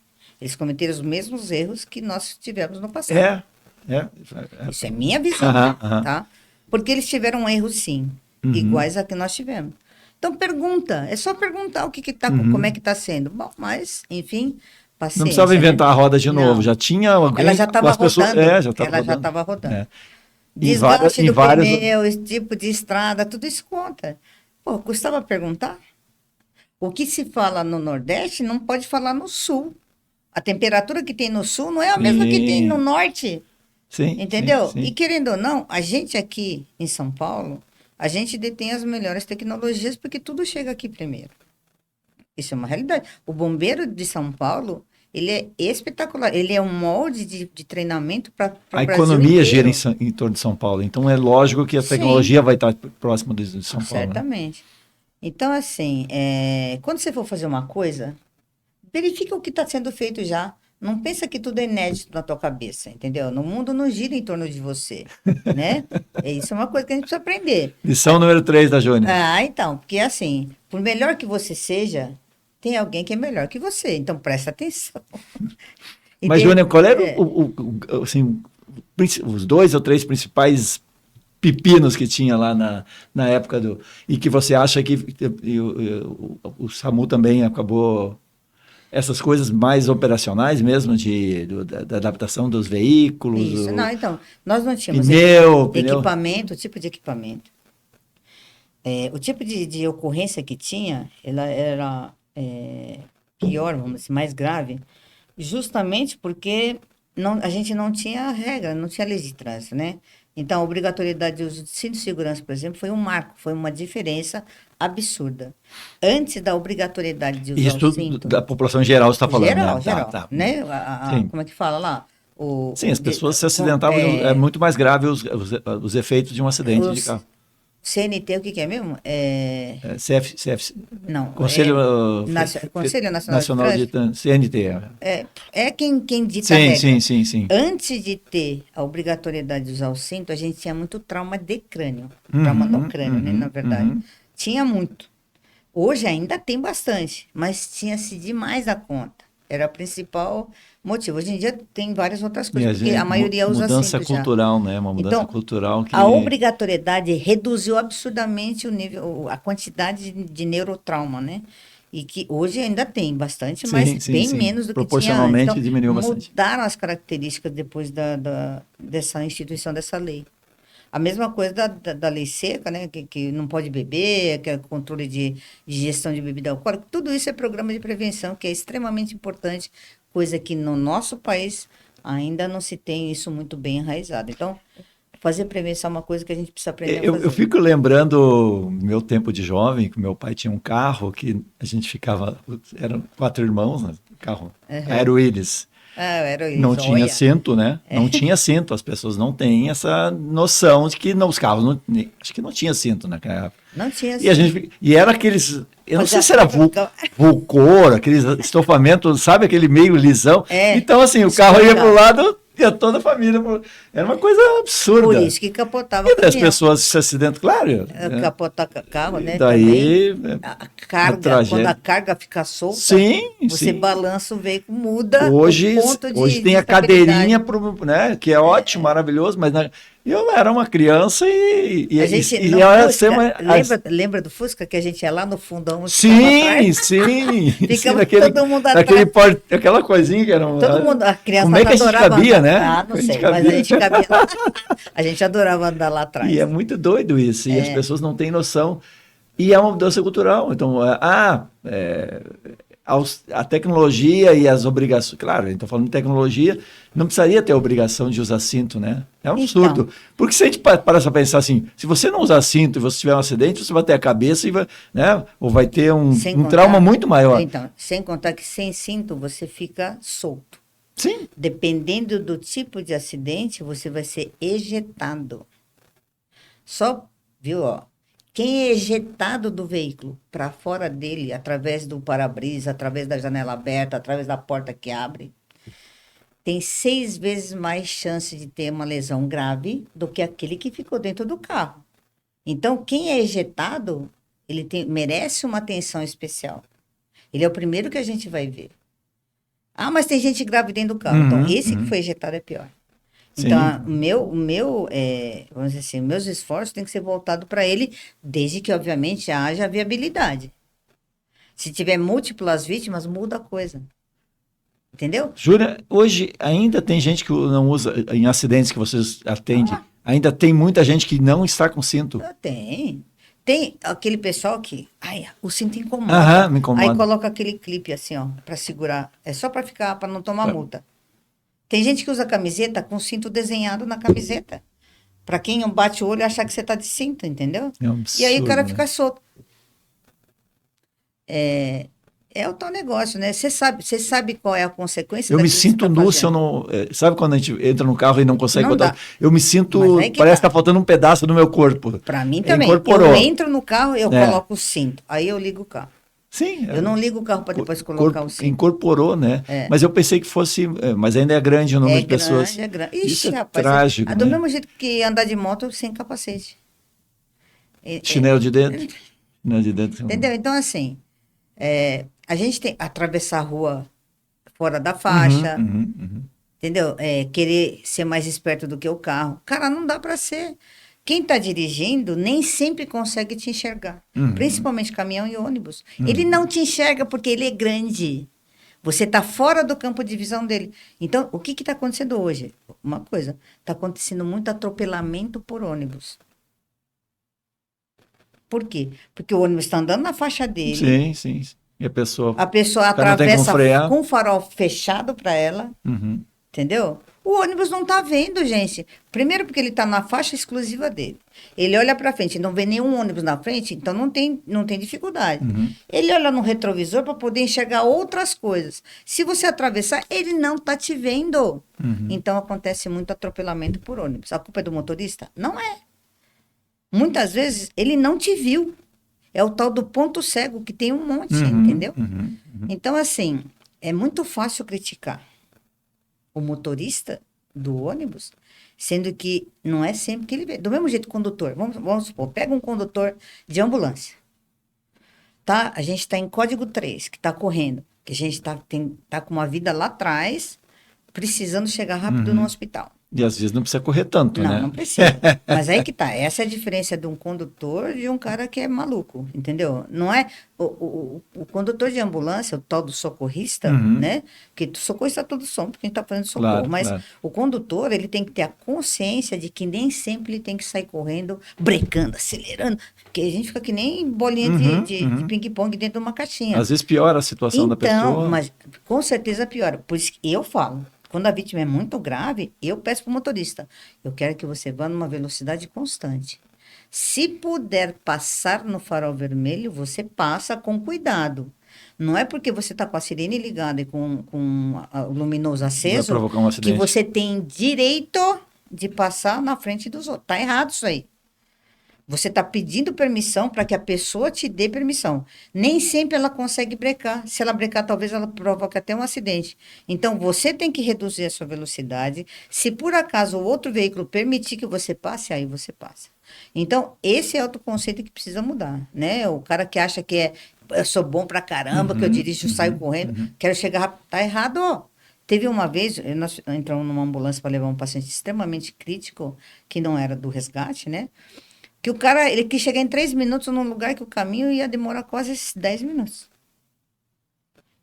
S1: eles cometeram os mesmos erros que nós tivemos no passado.
S2: É, é.
S1: Isso é minha visão,
S2: Aham, aham.
S1: tá? Porque eles tiveram erros, sim,
S2: Uhum,
S1: iguais a que nós tivemos. Então pergunta, é só perguntar como é
S2: uhum.
S1: que está sendo. Bom, mas, enfim,
S2: Não precisava
S1: paciência, né?
S2: inventar a roda de novo,
S1: Não,
S2: já tinha
S1: ela
S2: alguém,
S1: já estava
S2: as pessoas,
S1: rodando,
S2: já estava
S1: ela já
S2: rodando.
S1: estava rodando.
S2: É.
S1: Desgaste
S2: Em
S1: do
S2: várias.
S1: pneu, esse tipo de estrada, tudo isso conta. Pô, custava perguntar? O que se fala no Nordeste não pode falar no Sul. A temperatura que tem no Sul não é a mesma que tem no
S2: Sim,
S1: Norte.
S2: sim, sim,
S1: Entendeu? E
S2: sim.
S1: querendo ou não, a gente aqui em São Paulo, a gente detém as melhores tecnologias porque tudo chega aqui primeiro. Isso é uma realidade. O bombeiro de São Paulo, ele é espetacular. Ele é um molde de treinamento para o
S2: A
S1: Brasil
S2: economia gira
S1: inteiro.
S2: em torno de São Paulo, então é lógico que a
S1: Sim,
S2: tecnologia vai estar próxima de São Paulo, né?
S1: certamente. Então, assim, quando você for fazer uma coisa, verifica o que está sendo feito já. Não pensa que tudo é inédito na tua cabeça, entendeu? No mundo não gira em torno de você, né? Isso é uma coisa que a gente precisa aprender.
S2: Lição número 3 da Júnior.
S1: Então, porque assim, por melhor que você seja, tem alguém que é melhor que você. Então, presta atenção. E
S2: Mas, Júnior, qual era
S1: é,
S2: assim, os 2 ou 3 principais pepinos que tinha lá na época do. E que você acha que o SAMU também acabou. Essas coisas mais operacionais mesmo, da adaptação dos veículos,
S1: isso. Não, então, nós não tínhamos
S2: pneu.
S1: equipamento, tipo de equipamento. O tipo de ocorrência que tinha, ela era pior, vamos dizer, mais grave, Justamente porque a gente não tinha regra, não tinha lei de trânsito, né? Então, a obrigatoriedade de uso de cinto de segurança, por exemplo, foi um marco, foi uma diferença absurda. Antes da obrigatoriedade de usar o
S2: Isso
S1: cinto,
S2: da população geral você está falando, né?
S1: geral,
S2: Tá,
S1: geral,
S2: tá.
S1: né?
S2: Sim.
S1: Como é que fala lá?
S2: Sim, as pessoas se acidentavam, é muito mais grave os efeitos de um acidente de
S1: os
S2: carro.
S1: CNT, o que que é mesmo? Não,
S2: Conselho
S1: Conselho Nacional de
S2: Nacional de
S1: Trânsito.
S2: Trânsito, CNT.
S1: É quem dita a
S2: Sim,
S1: regra.
S2: sim, sim, sim.
S1: Antes de ter a obrigatoriedade de usar o cinto, a gente tinha muito trauma de crânio. Trauma no crânio, né, na verdade.
S2: Uhum.
S1: Tinha muito. Hoje ainda tem bastante, mas tinha-se demais da conta. Era o principal motivo. Hoje em dia tem várias outras
S2: E
S1: coisas, porque a maioria usa
S2: mudança
S1: cinto já.
S2: cultural, né? Uma mudança
S1: Então,
S2: cultural que...
S1: a obrigatoriedade reduziu absurdamente o nível, a quantidade de neurotrauma, né? E que hoje ainda tem bastante, mas
S2: Sim, sim,
S1: bem
S2: sim.
S1: menos do que tinha antes.
S2: Proporcionalmente
S1: Então,
S2: diminuiu bastante.
S1: mudaram as características depois dessa instituição, dessa lei. A mesma coisa da lei seca, né? Que não pode beber, que é controle de gestão de bebida alcoólica. Tudo isso é programa de prevenção, que é extremamente importante, coisa que no nosso país ainda não se tem isso muito bem enraizado. Então, fazer prevenção é uma coisa que a gente precisa aprender a
S2: Eu
S1: fazer.
S2: fico lembrando meu tempo de jovem, que meu pai tinha um carro que a gente ficava... Eram 4 irmãos, né? Carro Aero-Willys.
S1: Era
S2: Não
S1: isso,
S2: tinha
S1: olha.
S2: cinto, né? Não tinha cinto. As pessoas não têm essa noção de que os carros não, acho que não tinha cinto naquela época.
S1: Não tinha
S2: E a
S1: assim.
S2: gente e era aqueles, eu não sei
S1: Fazia
S2: se era
S1: curva,
S2: Vulcor, aqueles estofamentos, sabe aquele meio lisão.
S1: É,
S2: Então assim, o carro ia para o
S1: escorregava.
S2: lado e toda a família era uma coisa
S1: Por
S2: absurda.
S1: isso que capotava
S2: E
S1: o
S2: daí as
S1: caminhão.
S2: pessoas se acidentam, claro. Né?
S1: Capotar carro,
S2: E
S1: né?
S2: daí
S1: Também. A
S2: a
S1: carga, quando a
S2: tragédia.
S1: carga fica solta,
S2: Sim,
S1: você
S2: sim.
S1: balança o veículo, muda o
S2: Hoje,
S1: ponto
S2: hoje
S1: de
S2: tem a
S1: estabilidade.
S2: cadeirinha, né, que é ótimo, maravilhoso, mas eu era uma criança
S1: A gente,
S2: e
S1: no
S2: ia ser
S1: Fusca, lembra do Fusca que a gente ia lá no fundão e ficava
S2: sim,
S1: atrás?
S2: sim, sim,
S1: Ficava todo mundo atrás.
S2: aquela coisinha que era
S1: Todo mundo, a
S2: como é que
S1: criançada
S2: a gente
S1: adorava
S2: cabia,
S1: andar.
S2: né?
S1: Ah, não
S2: A gente
S1: sei, mas a
S2: cabia.
S1: gente cabia lá. A gente adorava andar lá
S2: E é
S1: atrás.
S2: muito doido isso, e as pessoas não têm noção. E é uma mudança cultural. Então, a tecnologia e as obrigações. Claro, a gente está falando de tecnologia, não precisaria ter a obrigação de usar cinto, né? É um
S1: Então,
S2: absurdo. Porque se a gente parar para pensar assim, se você não usar cinto e você tiver um acidente, você vai ter a cabeça e vai, né? Ou vai ter
S1: sem
S2: um trauma
S1: contar,
S2: muito maior.
S1: então, sem contar que sem cinto você fica solto.
S2: Sim.
S1: Dependendo do tipo de acidente, você vai ser ejetado. Só, viu, ó, quem é ejetado do veículo para fora dele, através do para-brisa, através da janela aberta, através da porta que abre, tem 6 vezes mais chance de ter uma lesão grave do que aquele que ficou dentro do carro. Então, quem é ejetado, merece uma atenção especial. Ele é o primeiro que a gente vai ver. Ah, mas tem gente grave dentro do carro. Então, esse que foi ejetado é pior. Então,
S2: Sim.
S1: vamos dizer assim, meus esforços têm que ser voltados para ele, desde que, obviamente, haja viabilidade. Se tiver múltiplas vítimas, muda a coisa. Entendeu?
S2: Júlia, hoje ainda tem gente que não usa, em acidentes que vocês atendem, ainda tem muita gente que não está com cinto.
S1: Tem. Tem aquele pessoal que, ai, o cinto incomoda.
S2: Aham, me
S1: Aí
S2: incomoda.
S1: coloca aquele clipe assim, ó, para segurar. É só para ficar, para não tomar multa. Tem gente que usa camiseta com cinto desenhado na camiseta. Para quem bate o olho achar que você tá de cinto, entendeu?
S2: É um
S1: E aí o cara
S2: absurdo,
S1: fica
S2: né?
S1: solto. É o tal negócio, né? Você sabe qual é a consequência
S2: Eu me
S1: daquilo que você
S2: sinto
S1: está
S2: nu se eu
S1: fazendo.
S2: não. Sabe quando a gente entra no carro e não consegue
S1: Não
S2: botar?
S1: dá.
S2: Eu me
S1: Mas
S2: sinto.
S1: aí que
S2: Parece que
S1: tá.
S2: tá faltando um pedaço do meu corpo.
S1: Para mim também.
S2: Incorporou.
S1: Eu entro no carro, eu
S2: É.
S1: coloco o cinto. Aí eu ligo o carro.
S2: Sim.
S1: Eu não ligo o carro para depois colocar o cinto.
S2: Incorporou, né?
S1: É.
S2: Mas eu pensei que fosse. Mas ainda é grande o número
S1: É
S2: de pessoas.
S1: grande, é grande.
S2: Isso
S1: Ixi,
S2: é
S1: rapaz.
S2: trágico,
S1: Do
S2: né?
S1: mesmo jeito que andar de moto sem capacete.
S2: Chinelo de dedo. Chinelo de dedo.
S1: Entendeu? Então, assim, a gente tem atravessar a rua fora da
S2: Uhum,
S1: faixa, entendeu? Querer ser mais esperto do que o carro. Cara, não dá para ser. Quem está dirigindo nem sempre consegue te enxergar, principalmente caminhão e ônibus. Ele não te enxerga porque ele é grande. Você está fora do campo de visão dele. Então, o que está acontecendo hoje? Uma coisa, está acontecendo muito atropelamento por ônibus. Por quê? Porque o ônibus está andando na faixa dele,
S2: Sim, sim. E a pessoa
S1: A pessoa
S2: o cara não tem como
S1: atravessa
S2: frear.
S1: com o farol fechado para ela,
S2: Uhum.
S1: entendeu? O ônibus não tá vendo, gente. Primeiro porque ele tá na faixa exclusiva dele. Ele olha para frente, não vê nenhum ônibus na frente, então não tem dificuldade.
S2: Uhum.
S1: Ele olha no retrovisor para poder enxergar outras coisas. Se você atravessar, ele não tá te vendo.
S2: Uhum.
S1: Então acontece muito atropelamento por ônibus. A culpa é do motorista? Não é. Muitas vezes ele não te viu. É o tal do ponto cego, que tem um monte,
S2: Uhum.
S1: entendeu?
S2: Uhum.
S1: Então, assim, é muito fácil criticar o motorista do ônibus, sendo que não é sempre que ele vê. Do mesmo jeito, o condutor. Vamos supor, pega um condutor de ambulância. Tá? A gente está em código 3, que está correndo, que a gente está com uma vida lá atrás, precisando chegar rápido no hospital.
S2: E às vezes não precisa correr tanto,
S1: Não,
S2: né?
S1: não precisa. Mas aí que tá. Essa é a diferença de um condutor de um cara que é maluco, entendeu? Não é o condutor de ambulância, o tal do socorrista,
S2: Uhum.
S1: né? Porque socorrista é todo som, porque a gente tá fazendo socorro.
S2: Claro,
S1: Mas
S2: claro.
S1: o condutor, ele tem que ter a consciência de que nem sempre ele tem que sair correndo, brecando, acelerando. Porque a gente fica que nem bolinha
S2: Uhum,
S1: de ping-pong dentro de uma caixinha.
S2: Às vezes piora a situação da pessoa.
S1: Mas com certeza piora. Por isso que eu falo, quando a vítima é muito grave, eu peço para o motorista, eu quero que você vá numa velocidade constante. Se puder passar no farol vermelho, você passa com cuidado. Não é porque você está com a sirene ligada e com o luminoso
S2: Vai
S1: aceso
S2: provocar um
S1: que
S2: acidente.
S1: você tem direito de passar na frente dos outros. Está errado isso aí. Você está pedindo permissão para que a pessoa te dê permissão. Nem sempre ela consegue brecar. Se ela brecar, talvez ela provoque até um acidente. Então, você tem que reduzir a sua velocidade. Se por acaso o outro veículo permitir que você passe, aí você passa. Então, esse é outro conceito que precisa mudar, né? O cara que acha que eu sou bom pra caramba, que eu dirijo, saio correndo, quero chegar rápido. Tá errado, ó. Teve uma vez, nós entramos numa ambulância para levar um paciente extremamente crítico, que não era do resgate, né? Que o cara, ele quis chegar em 3 minutos num lugar que o caminho ia demorar quase 10 minutos.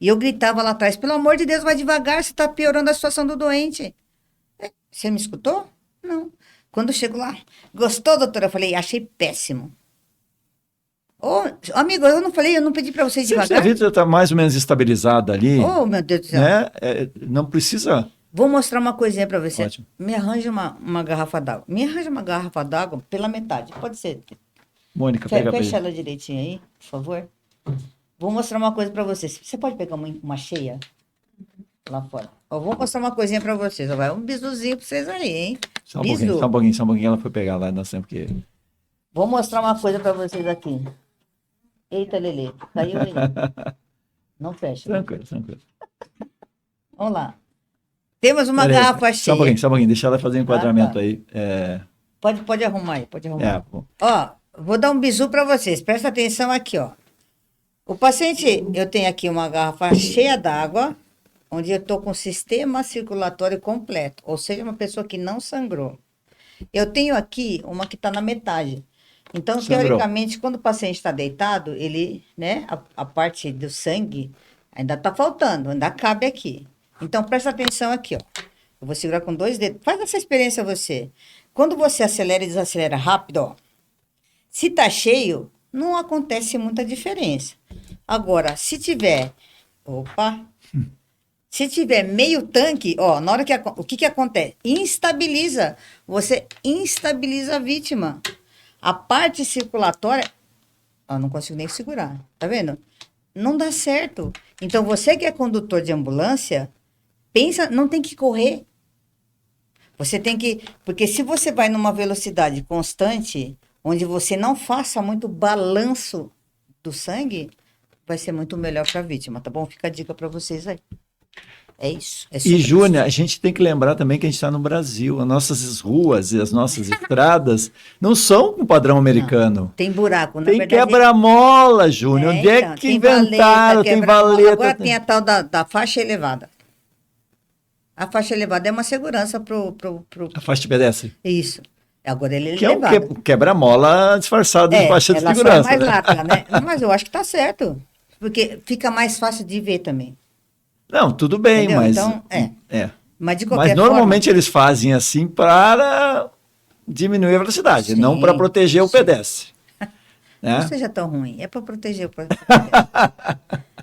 S1: E eu gritava lá atrás, pelo amor de Deus, vai devagar, você está piorando a situação do doente. Você me escutou? Não. Quando eu chego lá, gostou, doutora? Eu falei, achei péssimo. Ô, amigo, eu não pedi para você ir
S2: Se a
S1: devagar.
S2: vida está mais ou menos estabilizada ali,
S1: Oh, meu Deus do céu.
S2: né? Não precisa.
S1: Vou mostrar uma coisinha para você.
S2: Ótimo.
S1: Me arranja uma garrafa d'água. Me arranja uma garrafa d'água pela metade. Pode ser.
S2: Mônica, pega pra
S1: Fecha
S2: ele.
S1: ela direitinho aí, por favor. Vou mostrar uma coisa para vocês. Você pode pegar uma cheia lá fora? Eu vou mostrar uma coisinha para vocês. Ó, vai um bisuzinho para vocês aí, hein?
S2: Só um
S1: Bisu.
S2: pouquinho, só um pouquinho, só um pouquinho. Ela foi pegar lá, nós temos que.
S1: Vou mostrar uma coisa para vocês aqui. Eita, Lelê, caiu aí. Não fecha.
S2: Tranquilo, tranquilo.
S1: Vamos lá. Temos uma
S2: Pera aí,
S1: garrafa
S2: só um
S1: cheia.
S2: pouquinho. Deixa ela fazer o enquadramento
S1: tá.
S2: aí.
S1: Pode arrumar aí, pode arrumar.
S2: Bom.
S1: Ó, vou dar um bisu para vocês. Presta atenção aqui, ó. O paciente, eu tenho aqui uma garrafa cheia d'água, onde eu estou com o sistema circulatório completo, ou seja, uma pessoa que não sangrou. Eu tenho aqui uma que está na metade. Então,
S2: Sangrou.
S1: teoricamente, quando o paciente está deitado, ele, né, a parte do sangue ainda está faltando, ainda cabe aqui. Então, presta atenção aqui, ó. Eu vou segurar com 2 dedos. Faz essa experiência você. Quando você acelera e desacelera rápido, ó, se tá cheio, não acontece muita diferença. Agora, se tiver, se tiver meio tanque, ó, na hora que o que acontece? Instabiliza. Você instabiliza a vítima. A parte circulatória, ó, não consigo nem segurar, tá vendo? Não dá certo. Então, você que é condutor de ambulância, pensa, não tem que correr. Você tem que, porque se você vai numa velocidade constante, onde você não faça muito balanço do sangue, vai ser muito melhor para a vítima, tá bom? Fica a dica para vocês aí. É isso. É
S2: E,
S1: sobre
S2: Júnior,
S1: isso.
S2: a gente tem que lembrar também que a gente está no Brasil. As nossas ruas e as nossas estradas não são com padrão americano.
S1: Tem buraco, na
S2: Tem
S1: verdade.
S2: quebra-mola, Júnior. Onde é
S1: então,
S2: que
S1: tem
S2: inventaram?
S1: valeta,
S2: Tem
S1: quebra-mola.
S2: valeta.
S1: Agora tem a tal da faixa elevada. A faixa elevada é uma segurança pro...
S2: A faixa de pedestre.
S1: Isso. Agora ele é
S2: Que é um
S1: elevado.
S2: quebra-mola disfarçado de faixa de
S1: ela
S2: segurança.
S1: só é mais
S2: né?
S1: larga, né? Mas eu acho que tá certo. Porque fica mais fácil de ver também.
S2: Não, tudo bem,
S1: Entendeu?
S2: mas.
S1: Então, Mas de qualquer
S2: Mas normalmente eles fazem assim para diminuir a velocidade,
S1: Sim,
S2: não para proteger o pedestre.
S1: forma, não
S2: Né?
S1: seja tão ruim. É para proteger o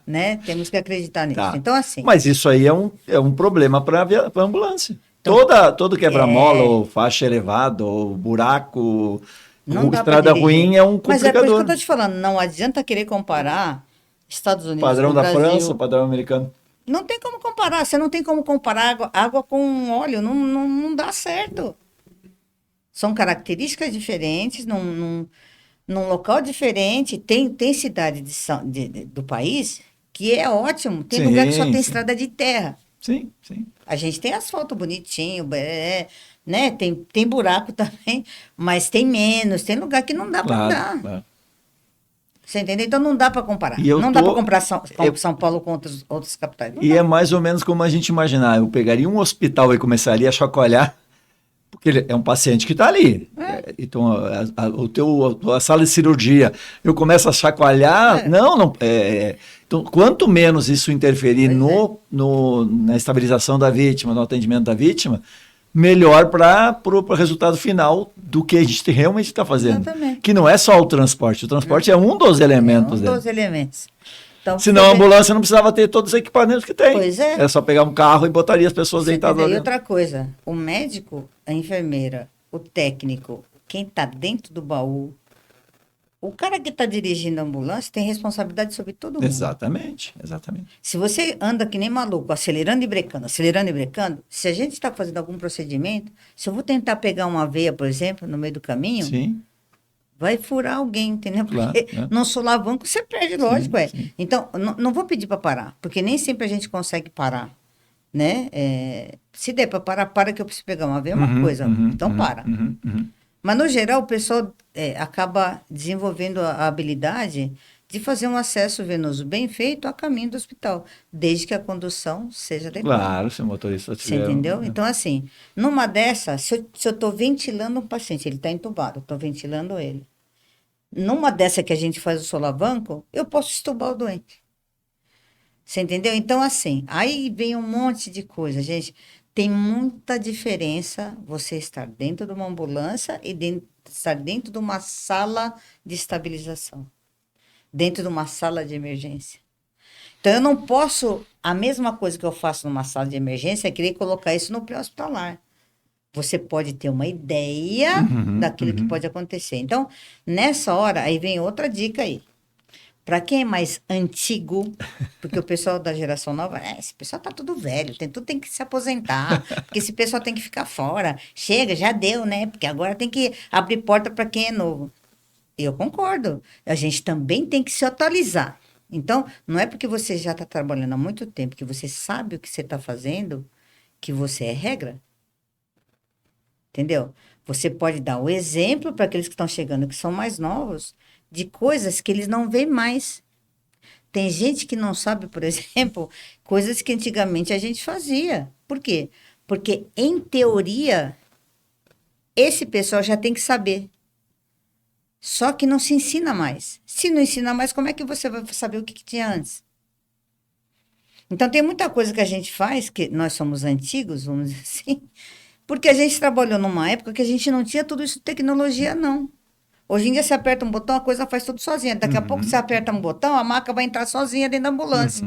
S1: né? Temos que acreditar nisso.
S2: Tá.
S1: Então, assim,
S2: Mas isso aí é um problema para a ambulância.
S1: Então,
S2: Todo quebra-mola, ou faixa elevada, ou buraco,
S1: não dá para
S2: estrada
S1: dirigir.
S2: ruim é um
S1: Mas é por isso que eu
S2: complicador.
S1: estou te falando, não adianta querer comparar Estados Unidos
S2: Padrão
S1: com o
S2: da
S1: Brasil.
S2: França, padrão americano.
S1: Não tem como comparar. Você não tem como comparar água com óleo. Não dá certo. São características diferentes, num local diferente. Tem cidade do país que é ótimo. Tem lugar que só tem estrada de terra.
S2: Sim, sim.
S1: A gente tem asfalto bonitinho, né? Tem buraco também, mas tem menos. Tem lugar que não dá para andar.
S2: Claro.
S1: Você entendeu? Então não dá para comparar.
S2: E eu
S1: Não dá para comparar São Paulo com outras capitais. Não
S2: E
S1: dá.
S2: é mais ou menos como a gente imaginar. Eu pegaria um hospital e começaria a chacoalhar, porque ele é um paciente que está ali. Então, a sala de cirurgia, eu começo a chacoalhar. Não. Então, quanto menos isso interferir na estabilização da vítima, no atendimento da vítima, melhor para o resultado final do que a gente realmente está fazendo.
S1: Exatamente.
S2: Que não é só o transporte. O transporte é um dos elementos dele.
S1: Dos elementos. Então,
S2: Senão a ambulância não precisava ter todos os equipamentos que tem.
S1: Pois é.
S2: Era só pegar um carro e botaria as pessoas deitadas lá
S1: E
S2: dentro.
S1: outra coisa, o médico, a enfermeira, o técnico, quem está dentro do baú, o cara que está dirigindo a ambulância tem responsabilidade sobre todo mundo.
S2: Exatamente.
S1: Se você anda que nem maluco, acelerando e brecando, se a gente está fazendo algum procedimento, se eu vou tentar pegar uma veia, por exemplo, no meio do caminho,
S2: Sim.
S1: vai furar alguém, entendeu?
S2: Claro,
S1: Porque no solavanco você perde, lógico,
S2: sim.
S1: Então, não vou pedir para parar, porque nem sempre a gente consegue parar, né? Se der para parar, para que eu preciso pegar uma veia, é uma coisa. Então, para. Mas, no geral, o pessoal acaba desenvolvendo a habilidade de fazer um acesso venoso bem feito a caminho do hospital, desde que a condução seja adequada.
S2: Claro, se o motorista
S1: Você entendeu? Então, assim, numa dessa, se eu estou ventilando um paciente, ele está entubado, estou ventilando ele. Numa dessa que a gente faz o solavanco, eu posso estubar o doente. Você entendeu? Então, assim, aí vem um monte de coisa, gente. Tem muita diferença você estar dentro de uma ambulância e estar dentro de uma sala de estabilização, dentro de uma sala de emergência. Então, eu não posso, a mesma coisa que eu faço numa sala de emergência, é querer colocar isso no pré-hospitalar. Você pode ter uma ideia daquilo que pode acontecer. Então, nessa hora, aí vem outra dica aí. Para quem é mais antigo, porque o pessoal da geração nova, esse pessoal tá tudo velho, tudo tem que se aposentar, porque esse pessoal tem que ficar fora. Chega, já deu, né? Porque agora tem que abrir porta para quem é novo. Eu concordo. A gente também tem que se atualizar. Então, não é porque você já está trabalhando há muito tempo, que você sabe o que você está fazendo, que você é regra. Entendeu? Você pode dar o exemplo para aqueles que estão chegando, que são mais novos, de coisas que eles não veem mais. Tem gente que não sabe, por exemplo, coisas que antigamente a gente fazia. Por quê? Porque, em teoria, esse pessoal já tem que saber. Só que não se ensina mais. Se não ensina mais, como é que você vai saber o que tinha antes? Então, tem muita coisa que a gente faz, que nós somos antigos, vamos dizer assim, porque a gente trabalhou numa época que a gente não tinha tudo isso de tecnologia, não. Hoje em dia, você aperta um botão, a coisa faz tudo sozinha. Daqui a pouco, você aperta um botão, a maca vai entrar sozinha dentro da ambulância.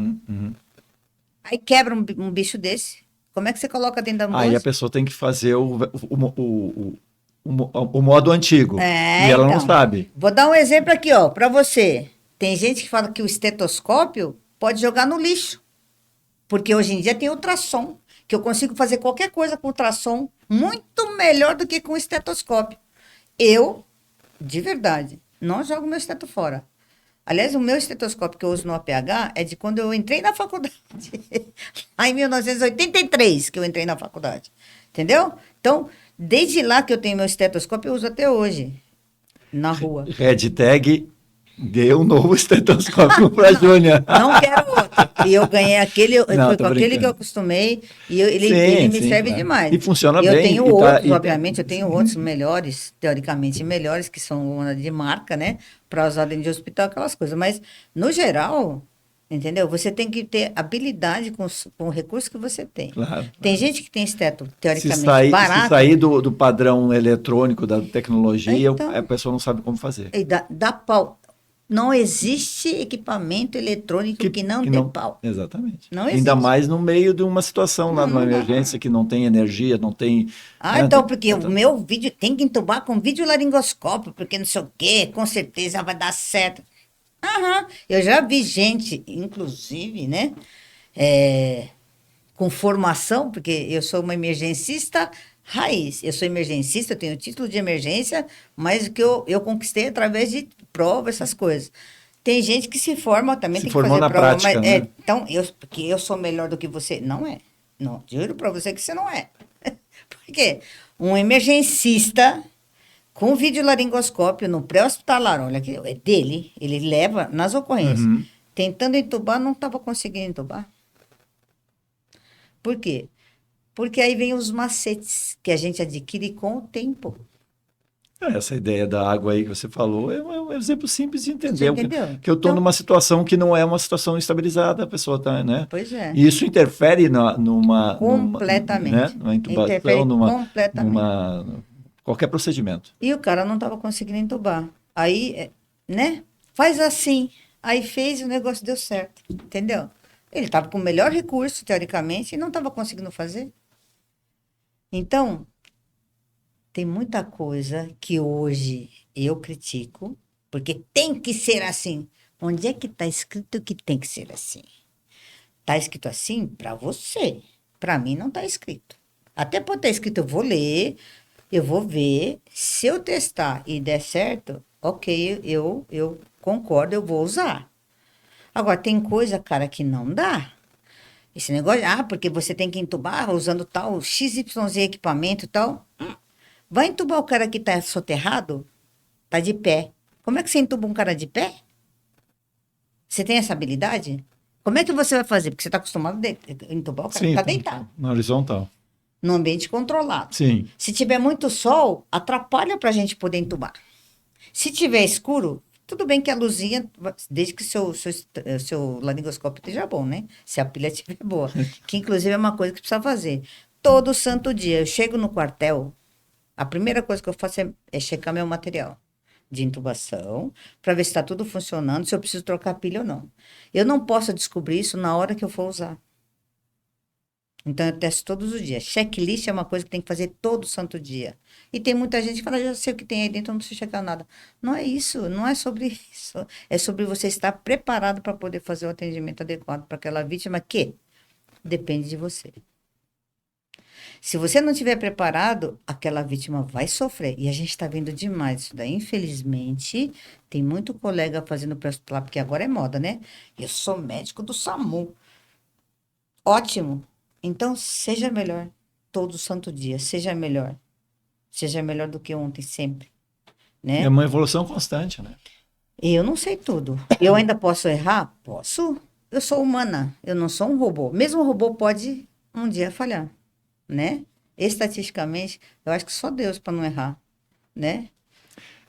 S1: Aí quebra um bicho desse. Como é que você coloca dentro da ambulância?
S2: Aí a pessoa tem que fazer o modo antigo. E ela não sabe.
S1: Vou dar um exemplo aqui, ó, para você. Tem gente que fala que o estetoscópio pode jogar no lixo. Porque hoje em dia tem ultrassom, que eu consigo fazer qualquer coisa com ultrassom muito melhor do que com estetoscópio. Eu, de verdade, não jogo meu esteto fora. Aliás, o meu estetoscópio que eu uso no APH é de quando eu entrei na faculdade. Lá em 1983 que eu entrei na faculdade. Entendeu? Então, desde lá que eu tenho meu estetoscópio, eu uso até hoje, na rua.
S2: Hashtag dê um novo estetoscópio para a Júnia.
S1: Não quero outro. E eu ganhei aquele,
S2: Não,
S1: foi
S2: tô
S1: com aquele
S2: brincando.
S1: que eu acostumei, e ele me serve
S2: claro.
S1: demais.
S2: E funciona
S1: eu
S2: bem.
S1: Tenho
S2: e
S1: outros,
S2: tá,
S1: obviamente, eu tenho outros melhores, teoricamente melhores, que são uma de marca, né? Para usar dentro de hospital, aquelas coisas. Mas, no geral, entendeu? Você tem que ter habilidade com o recurso que você tem.
S2: Claro.
S1: Tem gente que tem esteto, teoricamente, barato.
S2: Se sair do padrão eletrônico, da tecnologia,
S1: Então,
S2: a pessoa não sabe como fazer.
S1: E dá pau. Não existe equipamento eletrônico que não dê pau.
S2: Exatamente.
S1: Não existe.
S2: Ainda mais no meio de uma situação lá, numa emergência que não tem energia, não tem...
S1: Então, porque o meu vídeo tem que entubar com videolaringoscópio, porque não sei o quê, com certeza vai dar certo. Eu já vi gente, inclusive, né, com formação, porque eu sou uma emergencista raiz. Eu sou emergencista, eu tenho título de emergência, mas o que eu conquistei através de prova, essas coisas. Tem gente que se forma também,
S2: Se
S1: tem que
S2: formou
S1: fazer
S2: na
S1: prova,
S2: prática,
S1: mas
S2: né?
S1: então, porque eu sou melhor do que você. Não é. Não, juro pra você que você não é. Por quê? Um emergencista com videolaringoscópio no pré-hospitalar, olha aqui, é dele, ele leva nas ocorrências.
S2: Uhum.
S1: Tentando entubar, não estava conseguindo entubar. Por quê? Porque aí vem os macetes que a gente adquire com o tempo.
S2: Essa ideia da água aí que você falou é um exemplo simples de
S1: Você
S2: entender.
S1: entendeu?
S2: Que eu estou
S1: Então,
S2: numa situação que não é uma situação estabilizada, a pessoa está, né?
S1: pois é.
S2: E isso interfere né?
S1: Completamente.
S2: Numa intubação,
S1: Interfere completamente.
S2: qualquer procedimento.
S1: E o cara não estava conseguindo entubar. Aí, né? Faz assim. Aí fez e o negócio deu certo. Entendeu? Ele estava com o melhor recurso, teoricamente, e não estava conseguindo fazer. Então, tem muita coisa que hoje eu critico, porque tem que ser assim. Onde é que está escrito que tem que ser assim? Está escrito assim para você. Para mim não está escrito. Até pode estar escrito, eu vou ler, eu vou ver. Se eu testar e der certo, ok, eu concordo, eu vou usar. Agora, tem coisa, cara, que não dá. Esse negócio, porque você tem que entubar usando tal XYZ equipamento e tal. Vai entubar o cara que tá soterrado? Tá de pé. Como é que você entuba um cara de pé? Você tem essa habilidade? Como é que você vai fazer? Porque você está acostumado a entubar o cara que
S2: Sim,
S1: está deitado,
S2: na horizontal.
S1: num ambiente controlado.
S2: Sim.
S1: Se tiver muito sol, atrapalha para a gente poder entubar. Se tiver escuro, tudo bem que a luzinha, desde que seu laringoscópio esteja bom, né? Se a pilha estiver boa. Que inclusive é uma coisa que precisa fazer. Todo santo dia, eu chego no quartel, a primeira coisa que eu faço é checar meu material de intubação, para ver se está tudo funcionando, se eu preciso trocar pilha ou não. Eu não posso descobrir isso na hora que eu for usar. Então, eu testo todos os dias. Checklist é uma coisa que tem que fazer todo santo dia. E tem muita gente que fala, já sei o que tem aí dentro, eu não preciso checar nada. Não é isso, não é sobre isso. É sobre você estar preparado para poder fazer o atendimento adequado para aquela vítima que depende de você. Se você não estiver preparado, aquela vítima vai sofrer. E a gente está vendo demais isso daí. Infelizmente, tem muito colega fazendo pré-hospitalar, porque agora é moda, né? Eu sou médico do SAMU. Ótimo. Então, seja melhor todo santo dia. Seja melhor. Seja melhor do que ontem, sempre.
S2: É
S1: Né?
S2: uma evolução constante, né?
S1: Eu não sei tudo. Eu ainda posso errar? Posso. Eu sou humana. Eu não sou um robô. Mesmo o robô pode um dia falhar. Né? Estatisticamente, eu acho que só Deus para não errar, né?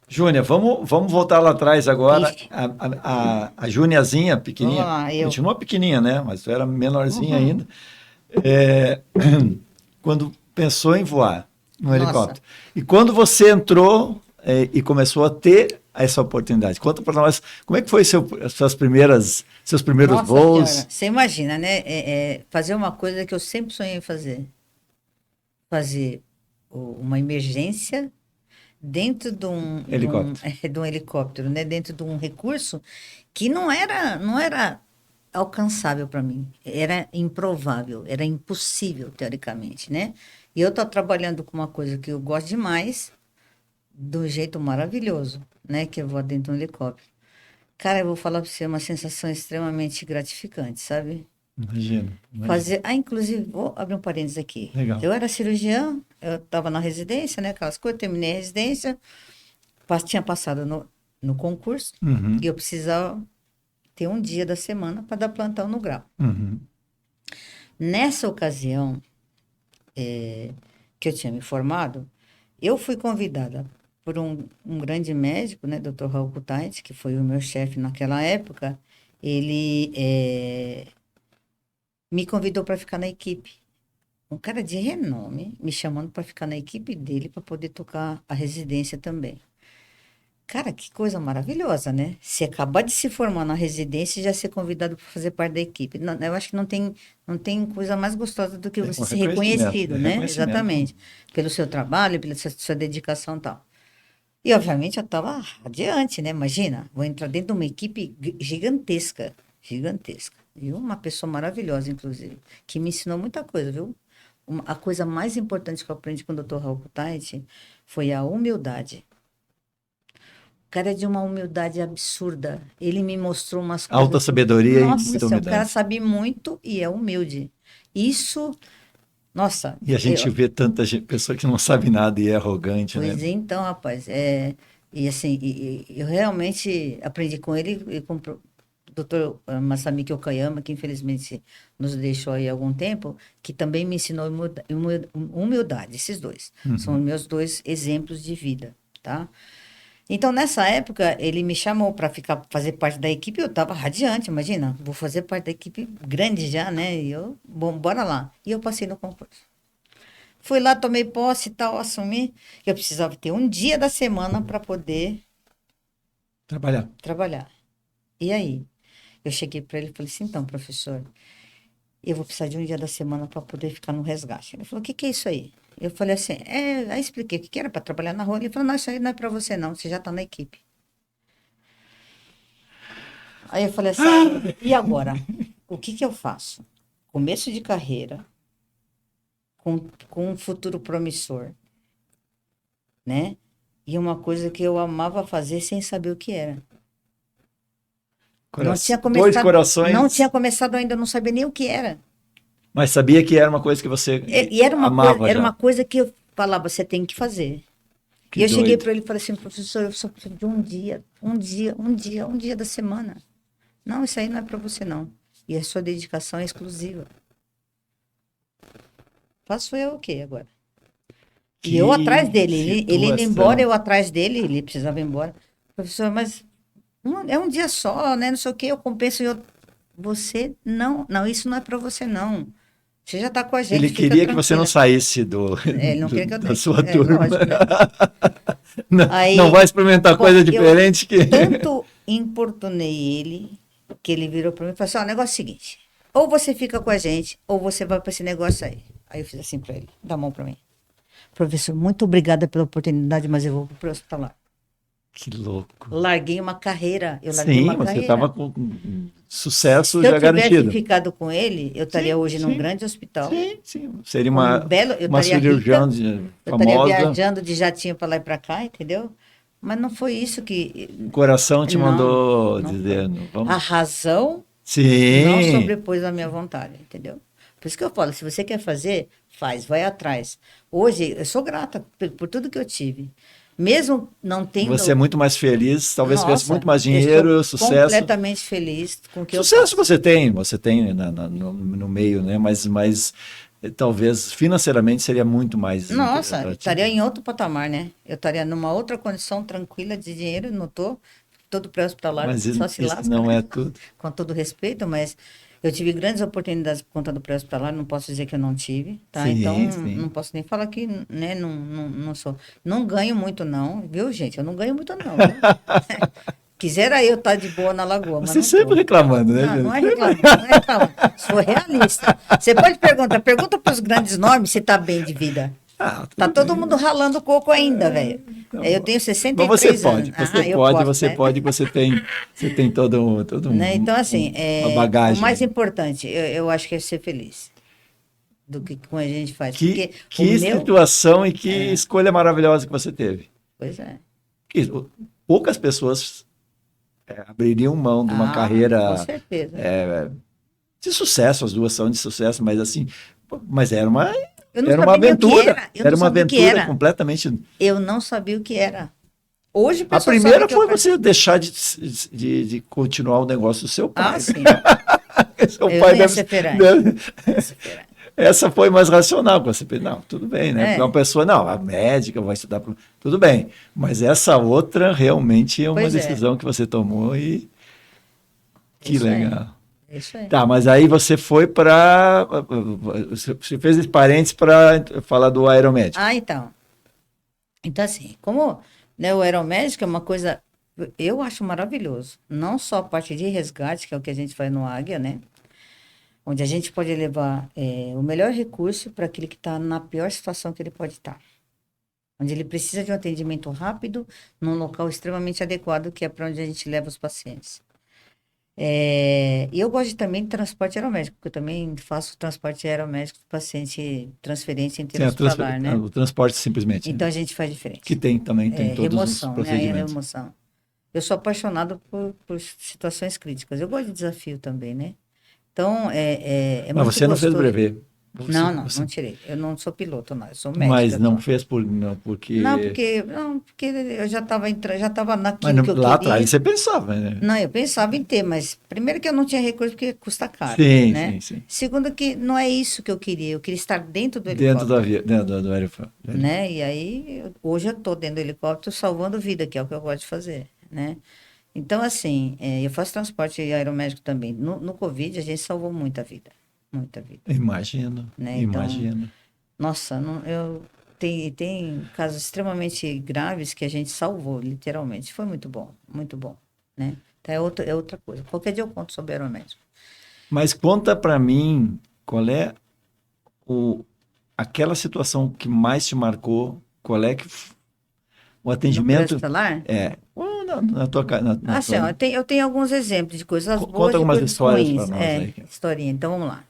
S2: Júnia, vamos voltar lá atrás agora.
S1: Ixi.
S2: A Júniazinha,
S1: Vamos
S2: pequenininha,
S1: lá, eu.
S2: continua pequenininha, né? Mas tu era menorzinha
S1: Uhum.
S2: ainda. É, quando pensou em voar no
S1: Nossa,
S2: helicóptero. E quando você entrou e começou a ter essa oportunidade, conta para nós como é que foi seus primeiros
S1: nossa senhora,
S2: voos?
S1: você imagina, né? Fazer uma coisa que eu sempre sonhei fazer. Fazer uma emergência dentro
S2: Helicóptero.
S1: de um helicóptero, né? Dentro de um recurso que não era alcançável para mim. Era improvável, era impossível, teoricamente, né? E eu estou trabalhando com uma coisa que eu gosto demais, do jeito maravilhoso, né? Que eu vou dentro de um helicóptero. Cara, eu vou falar para você, é uma sensação extremamente gratificante, sabe?
S2: Imagina, imagina.
S1: Fazer. Inclusive, vou abrir um parênteses aqui.
S2: Legal.
S1: Eu era cirurgiã, eu estava na residência, né? Aquelas coisas, terminei a residência, tinha passado no concurso,
S2: Uhum,
S1: e eu precisava ter um dia da semana para dar plantão no grau.
S2: uhum.
S1: Nessa ocasião, que eu tinha me formado, eu fui convidada por um grande médico, né, Dr. Raul Kutaiti, que foi o meu chefe naquela época. Ele me convidou para ficar na equipe. Um cara de renome me chamando para ficar na equipe dele para poder tocar a residência também. Cara, que coisa maravilhosa, né? Se acabar de se formar na residência e já ser convidado para fazer parte da equipe. Eu acho que não tem coisa mais gostosa do que
S2: É
S1: você
S2: um
S1: ser
S2: reconhecimento,
S1: reconhecido,
S2: é
S1: né?
S2: reconhecimento.
S1: Exatamente. Pelo seu trabalho, pela sua dedicação e tal. E, obviamente, eu estava radiante, né? Imagina, vou entrar dentro de uma equipe gigantesca, gigantesca. E uma pessoa maravilhosa, inclusive, que me ensinou muita coisa, viu? A coisa mais importante que eu aprendi com o Dr. Raul Kutaiti foi a humildade. O cara é de uma humildade absurda. Ele me mostrou umas
S2: Alta
S1: coisas que
S2: sabedoria e
S1: nossa
S2: muita
S1: senhora, o cara
S2: humildade.
S1: sabe muito e é humilde. Isso, nossa,
S2: E a gente vê tanta pessoa que não sabe nada e é arrogante, né?
S1: pois é, então, rapaz, e assim, eu realmente aprendi com ele e com o Dr. Masami Okayama, que infelizmente nos deixou aí há algum tempo, que também me ensinou humildade, esses dois. São
S2: Uhum.
S1: meus dois exemplos de vida, tá? Então, nessa época, ele me chamou para fazer parte da equipe, eu estava radiante, imagina, vou fazer parte da equipe grande já, né? E eu, bom, bora lá. E eu passei no concurso. Fui lá, tomei posse e tal, assumi. Eu precisava ter um dia da semana para poder
S2: Trabalhar.
S1: trabalhar. E aí? Eu cheguei para ele e falei assim: então, professor, eu vou precisar de um dia da semana para poder ficar no resgate. Ele falou: o que que é isso aí? Eu falei assim: aí expliquei o que que era para trabalhar na rua. Ele falou: não, isso aí não é para você, não, você já está na equipe. Aí eu falei assim: e agora? O que que eu faço? Começo de carreira, com um futuro promissor, né? E uma coisa que eu amava fazer sem saber o que era. Não tinha
S2: Dois
S1: começado, não
S2: corações,
S1: tinha começado ainda, não sabia nem o que era.
S2: mas sabia que era uma coisa que você
S1: E
S2: amava
S1: era
S2: já.
S1: uma coisa que eu falava: você tem que fazer.
S2: Que
S1: E eu cheguei
S2: doido.
S1: para ele e falei assim: professor, eu só preciso de um dia da semana. Não, isso aí não é para você, não. E a sua dedicação é exclusiva. Faço eu o quê agora? E eu atrás
S2: Que
S1: dele, ele indo embora,
S2: situação.
S1: eu atrás dele, ele precisava ir embora. Professor, mas é um dia só, né? Não sei o quê, eu compenso em outro. Você não, isso não é para você, não. Você já está com a
S2: Ele
S1: gente, fica
S2: queria que você não
S1: tranquila.
S2: saísse
S1: Ele não queria que eu
S2: da
S1: desse.
S2: sua
S1: É
S2: turma.
S1: lógico, né?
S2: Não, não vai
S1: Aí,
S2: experimentar
S1: bom,
S2: coisa
S1: eu
S2: diferente que.
S1: tanto importunei ele, que ele virou para mim e falou assim: ó, o negócio é o seguinte, ou você fica com a gente, ou você vai para esse negócio aí. Aí eu fiz assim para ele, dá a mão para mim. Professor, muito obrigada pela oportunidade, mas eu vou para o hospitalar.
S2: Que louco.
S1: Larguei uma carreira, eu larguei
S2: Sim,
S1: uma
S2: você estava
S1: carreira.
S2: com sucesso
S1: Se eu
S2: já
S1: tivesse
S2: garantido.
S1: ficado com ele, eu estaria
S2: Sim,
S1: hoje num
S2: sim,
S1: grande hospital,
S2: sim, sim. Seria
S1: com um belo, eu
S2: uma
S1: estaria rica,
S2: cirurgião
S1: eu estaria
S2: famosa.
S1: viajando de jatinho para lá e para cá, entendeu? Mas não foi isso
S2: O coração te
S1: não,
S2: mandou
S1: não foi.
S2: dizendo,
S1: A
S2: vamos.
S1: razão não
S2: Sim,
S1: sobrepôs a minha vontade, entendeu? Por isso que eu falo, se você quer fazer, faz, vai atrás. Hoje, eu sou grata por tudo que eu tive. Mesmo não
S2: você é
S1: tendo,
S2: muito mais feliz, talvez tivesse muito
S1: nossa,
S2: mais
S1: eu estou
S2: dinheiro, sucesso.
S1: completamente feliz com o que eu
S2: Sucesso
S1: faço.
S2: você tem no meio, né? Mas talvez financeiramente seria muito mais
S1: Nossa, eu estaria
S2: atrativo.
S1: em outro patamar, né? Eu estaria numa outra condição tranquila de dinheiro, não tô todo pré-hospitalar,
S2: Mas
S1: só se
S2: isso
S1: lasca,
S2: não
S1: né?
S2: é tudo.
S1: Com todo respeito, mas eu tive grandes oportunidades por conta do pré-hospitalar, não posso dizer que eu não tive, tá? Então,
S2: Sim,
S1: não
S2: sim.
S1: posso nem falar que, né, não sou. Não ganho muito, não, viu, gente? Eu não ganho muito, não, viu? Quisera eu estar de boa na lagoa, mas
S2: Você
S1: não
S2: sempre
S1: tô.
S2: reclamando, né,
S1: Não, não
S2: Júlio?
S1: é reclamando, não é reclamando. Sou realista. Você pode pergunta para os grandes nomes se tá bem de vida.
S2: Ah,
S1: Tá
S2: tudo
S1: todo
S2: bem.
S1: mundo ralando coco ainda, velho.
S2: Tá
S1: Eu
S2: bom.
S1: tenho
S2: Mas
S1: 63 anos. Ah, eu posso, né?
S2: você tem
S1: Né? Então, assim,
S2: uma
S1: o
S2: bagagem
S1: mais
S2: aí.
S1: importante, eu acho que é ser feliz do que com a gente faz.
S2: Que,
S1: Porque o
S2: que
S1: meu,
S2: situação e que escolha maravilhosa que você teve.
S1: pois é.
S2: Que poucas pessoas abririam mão de uma
S1: Ah, com
S2: carreira
S1: certeza.
S2: de sucesso, as duas são de sucesso, mas assim, mas
S1: Eu não
S2: era uma
S1: sabia nem o que
S2: aventura,
S1: era. Eu não
S2: era uma
S1: sabia o que
S2: aventura
S1: era.
S2: completamente.
S1: Eu não sabia o que era. Hoje o
S2: A
S1: pessoal sabe
S2: primeira
S1: que eu
S2: foi
S1: faço.
S2: você deixar de continuar o negócio do seu
S1: Ah,
S2: pai.
S1: sim.
S2: Seu
S1: Eu não
S2: pai
S1: ia ser perante.
S2: deve,
S1: Não ia ser perante.
S2: essa foi mais racional. Você pensa, não, tudo bem, né? Porque uma
S1: É,
S2: pessoa, não, a médica vai estudar. Tudo bem. Mas essa outra realmente é uma
S1: pois é.
S2: decisão que você tomou e que
S1: Isso aí.
S2: legal.
S1: Isso aí.
S2: Tá, mas aí você foi para. Você fez esse parênteses para falar do aeromédico.
S1: Ah, então. Então, assim, como né? O aeromédico é uma coisa, eu acho maravilhoso. Não só a parte de resgate, que é o que a gente faz no Águia, né? Onde a gente pode levar o melhor recurso para aquele que está na pior situação que ele pode estar. Onde ele precisa de um atendimento rápido, num local extremamente adequado, que é para onde a gente leva os pacientes. E eu gosto também de transporte aeromédico, porque eu também faço transporte aeromédico do paciente, transferência
S2: Sim,
S1: interhospitalar, né?
S2: o transporte simplesmente,
S1: Então
S2: né?
S1: a gente faz
S2: Que
S1: diferente.
S2: tem também, tem todos os
S1: Remoção, né? Aí é
S2: procedimentos.
S1: remoção. Eu sou apaixonada por situações críticas. Eu gosto de desafio também, né? Então, é
S2: Mas
S1: muito
S2: você não fez
S1: gostoso.
S2: brevet.
S1: Não tirei. Eu não sou piloto, não. Eu sou
S2: Mas
S1: médica
S2: não
S1: só.
S2: fez não, porque.
S1: Não, porque eu já estava entrando, já estava
S2: Mas
S1: naquilo que eu
S2: lá atrás
S1: queria.
S2: você pensava, né?
S1: Não, eu pensava em ter, mas primeiro que eu não tinha recurso porque custa caro,
S2: Sim,
S1: né?
S2: sim, sim.
S1: Segundo que não é isso que eu queria. Eu queria estar dentro do
S2: Dentro
S1: helicóptero,
S2: dentro do aeroporto.
S1: né? E aí, hoje eu estou dentro do helicóptero salvando vida, que é o que eu gosto de fazer, né? Então, assim, eu faço transporte aeromédico também. No Covid, a gente salvou muita vida,
S2: Imagino,
S1: né? Então,
S2: imagino.
S1: nossa, tem casos extremamente graves que a gente salvou, literalmente. Foi muito bom, né? Então, é outra coisa. Qualquer dia eu conto sobre aeromédico.
S2: Mas conta para mim qual é o, aquela situação que mais te marcou, qual é que o
S1: No
S2: atendimento
S1: pré-hospitalar,
S2: é ou na tua, na
S1: assim,
S2: tua...
S1: ó, eu tenho alguns exemplos de coisas
S2: Conta
S1: boas e
S2: algumas
S1: coisas
S2: histórias para
S1: ruins.
S2: nós aí.
S1: Historinha. Então, vamos lá.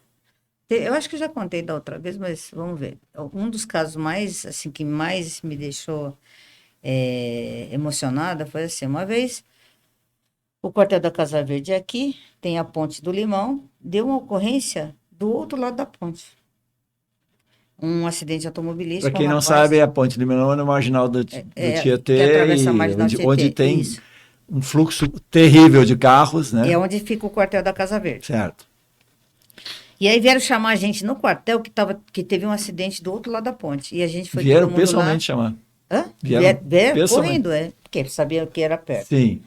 S1: Eu acho que eu já contei da outra vez, mas vamos ver. Um dos casos mais, assim, que mais me deixou emocionada foi assim, uma vez, o quartel da Casa Verde é aqui, tem a Ponte do Limão, deu uma ocorrência do outro lado da ponte. Um acidente
S2: Para
S1: automobilístico, um
S2: quem não sabe,
S1: rapaz
S2: a Ponte do Milão é no marginal do
S1: que
S2: Tietê,
S1: atravessa a
S2: e
S1: marginal
S2: onde
S1: Tietê.
S2: tem
S1: Isso.
S2: um fluxo terrível de carros,
S1: E
S2: né?
S1: é onde fica o quartel da Casa Verde.
S2: Certo.
S1: E aí vieram chamar a gente no quartel que teve um acidente do outro lado da ponte. E a gente foi todo
S2: Vieram
S1: mundo lá.
S2: pessoalmente chamar.
S1: Hã?
S2: Vieram
S1: Vieram
S2: pessoalmente.
S1: correndo, porque sabia que era perto.
S2: Sim.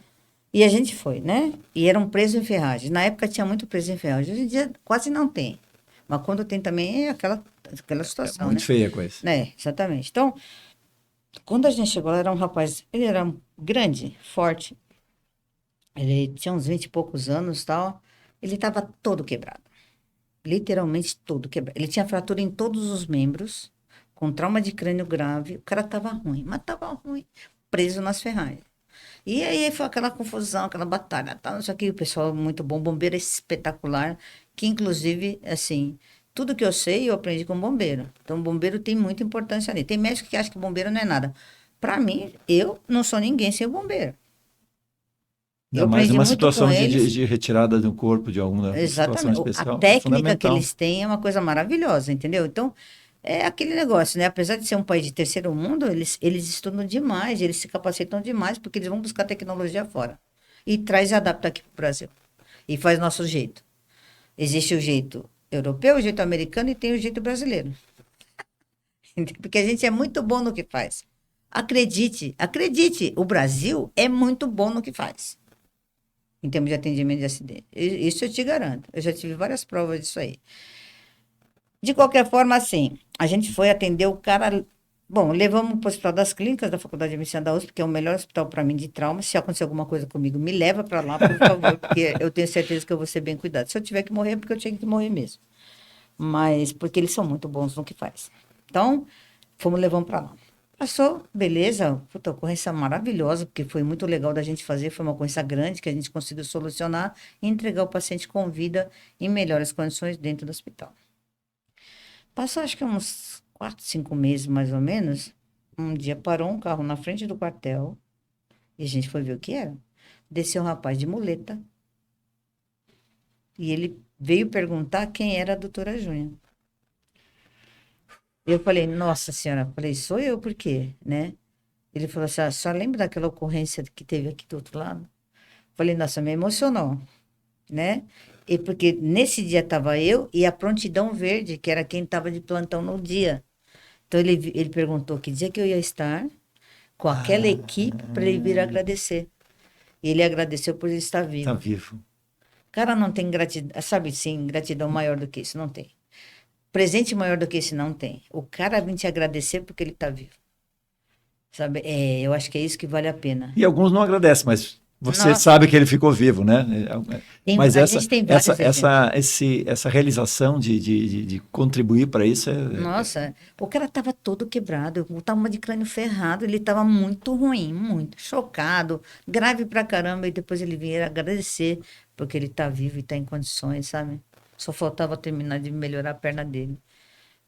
S1: E a gente foi, né? E era um preso em ferragem. Na época tinha muito preso em ferragem. Hoje em dia quase não tem. Mas quando tem também é aquela
S2: É
S1: situação,
S2: muito
S1: né?
S2: feia a coisa.
S1: Exatamente. Então, quando a gente chegou lá, era um rapaz, ele era grande, forte. Ele tinha uns 20 e poucos anos e tal. Ele estava todo quebrado. Literalmente todo quebrado. Ele tinha fratura em todos os membros, com trauma de crânio grave. O cara estava ruim, mas estava ruim, preso nas ferragens. E aí foi aquela confusão, aquela batalha, tal, não sei o que, o pessoal muito bom, bombeiro espetacular, que inclusive, assim, tudo que eu sei eu aprendi com bombeiro. Então, bombeiro tem muita importância ali. Tem médico que acha que bombeiro não é nada. Para mim, eu não sou ninguém sem o bombeiro.
S2: Ainda
S1: Eu
S2: mais
S1: aprendi
S2: numa
S1: muito com
S2: situação
S1: eles.
S2: de retirada do corpo, de alguma situação
S1: Exatamente. A
S2: especial, é
S1: técnica que
S2: fundamental.
S1: eles têm é uma coisa maravilhosa, entendeu? Então, é aquele negócio, né? Apesar de ser um país de terceiro mundo, eles estudam demais, eles se capacitam demais, porque eles vão buscar tecnologia fora. E traz e adapta aqui para o Brasil. E faz nosso jeito. Existe o jeito europeu, o jeito americano e tem o jeito brasileiro. Porque a gente é muito bom no que faz. Acredite, acredite, o Brasil é muito bom no que faz em termos de atendimento de acidente. Isso eu te garanto. Eu já tive várias provas disso aí. De qualquer forma, assim, a gente foi atender o cara. Bom, levamos para o Hospital das Clínicas da Faculdade de Medicina da USP, que é o melhor hospital para mim de trauma. Se acontecer alguma coisa comigo, me leva para lá, por favor, porque eu tenho certeza que eu vou ser bem cuidado. Se eu tiver que morrer, é porque eu tinha que morrer mesmo. Mas porque eles são muito bons no que faz. Então, fomos levando para lá. Passou, beleza, puta, ocorrência maravilhosa, porque foi muito legal da gente fazer, foi uma ocorrência grande que a gente conseguiu solucionar e entregar o paciente com vida em melhores condições dentro do hospital. Passou acho que uns 4, 5 meses mais ou menos, um dia parou um carro na frente do quartel e a gente foi ver o que era. Desceu um rapaz de muleta e ele veio perguntar quem era a doutora Júnia. Eu falei, nossa senhora, falei, sou eu, por quê, né? Ele falou assim, a senhora lembra daquela ocorrência que teve aqui do outro lado? Falei, nossa, me emocionou, né? E porque nesse dia estava eu e a Prontidão Verde, que era quem estava de plantão no dia. Então ele perguntou que dia que eu ia estar com aquela equipe para ele vir agradecer. E ele agradeceu por ele estar
S2: Tá
S1: vivo.
S2: vivo.
S1: Cara, não tem gratidão, sabe sim, gratidão maior do que isso, não tem. Presente maior do que esse não tem. O cara vem te agradecer porque ele está vivo. sabe? É, eu acho que é isso que vale a pena.
S2: E alguns não agradecem, mas você
S1: Nossa,
S2: sabe que ele ficou vivo, né? Mas
S1: a gente tem vários exemplos.
S2: essa realização de contribuir para isso
S1: Nossa, o cara estava todo quebrado, estava de crânio ferrado, ele estava muito ruim, muito chocado, grave pra caramba, e depois ele veio agradecer, porque ele está vivo e está em condições, sabe? Só faltava terminar de melhorar a perna dele,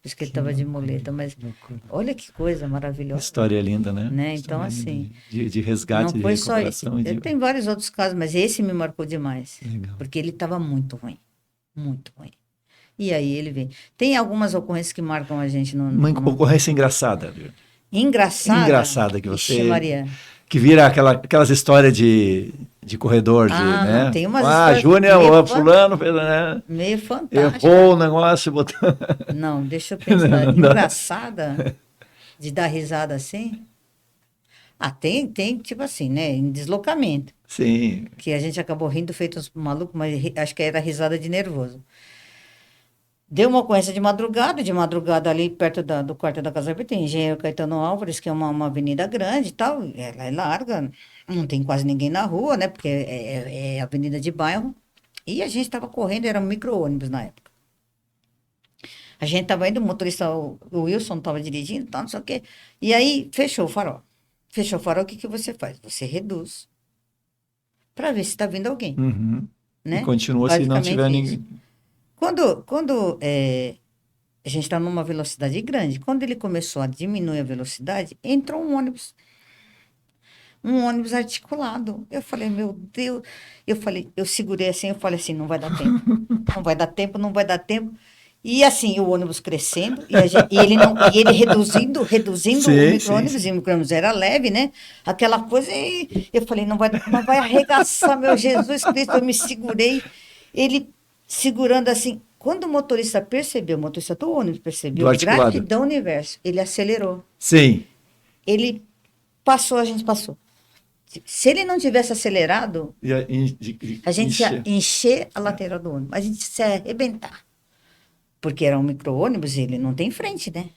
S1: por isso que ele
S2: que
S1: estava de
S2: loucura,
S1: muleta, mas
S2: que loucura.
S1: olha que coisa maravilhosa,
S2: História linda, né?
S1: né? Então,
S2: História linda
S1: assim,
S2: de
S1: não
S2: resgate, de
S1: foi só esse.
S2: recuperação e
S1: Eu
S2: de.
S1: tenho vários outros casos, mas esse me marcou demais,
S2: Legal.
S1: porque ele estava muito ruim, muito ruim. E aí ele vem. Tem algumas ocorrências que marcam a gente
S2: Uma ocorrência engraçada, viu?
S1: engraçada.
S2: Engraçada que
S1: Ixi,
S2: você.
S1: Maria.
S2: Que vira aquelas histórias de corredor,
S1: Ah, não,
S2: né?
S1: tem umas
S2: Ah,
S1: histórias
S2: Júnior, o fulano, fez, né?
S1: meio fantásticas.
S2: Errou o negócio, botou.
S1: Não, deixa eu
S2: Não,
S1: pensar.
S2: não dá.
S1: Engraçada de dar risada assim? Ah, tem tipo assim, né? Em deslocamento.
S2: Sim,
S1: Que a gente acabou rindo feito uns malucos, mas acho que era risada de nervoso. Deu uma ocorrência de madrugada ali perto do quarto da Casa Verde, tem Engenheiro Caetano Álvares, que é uma avenida grande e tal, ela é larga, não tem quase ninguém na rua, né? Porque é avenida de bairro. E a gente estava correndo, era um micro-ônibus na época. A gente estava indo, o motorista, o Wilson, estava dirigindo, tal, não sei o quê. E aí, fechou o farol. Fechou o farol, o que que você faz? Você reduz para ver se está vindo alguém,
S2: uhum. E
S1: né?
S2: continua se não tiver
S1: Basicamente isso.
S2: ninguém.
S1: Quando a gente está numa velocidade grande, quando ele começou a diminuir a velocidade, entrou um ônibus articulado. Eu falei, meu Deus. Eu falei, eu segurei assim, eu falei assim, não vai dar tempo. Não vai dar tempo, não vai dar tempo. E assim, o ônibus crescendo, e ele não, e ele reduzindo o
S2: Sim, sim,
S1: micro-ônibus, e
S2: sim.
S1: o micro-ônibus era leve, né? Aquela coisa, e eu falei, não vai, mas vai arregaçar, meu Jesus Cristo. Eu me segurei, ele segurando assim. Quando o motorista do ônibus
S2: Do
S1: percebeu,
S2: articulado.
S1: gratidão universo, ele acelerou.
S2: Sim.
S1: Ele passou, a gente passou. Se ele não tivesse acelerado,
S2: E,
S1: a gente ia encher a lateral do ônibus, a gente ia arrebentar. Porque era um micro-ônibus e ele não tem frente, né?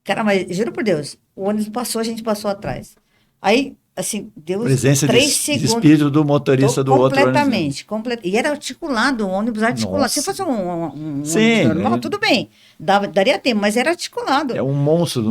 S1: Cara, mas juro por Deus, o ônibus passou, a gente passou atrás. Aí, assim, deu uns
S2: presença
S1: três
S2: de
S1: segundos.
S2: espírito do motorista do outro ônibus.
S1: Completamente, E era articulado, um ônibus articulado. Se
S2: Nossa.
S1: fosse um ônibus
S2: Sim,
S1: normal, tudo bem. Daria tempo, mas era articulado.
S2: é um monstro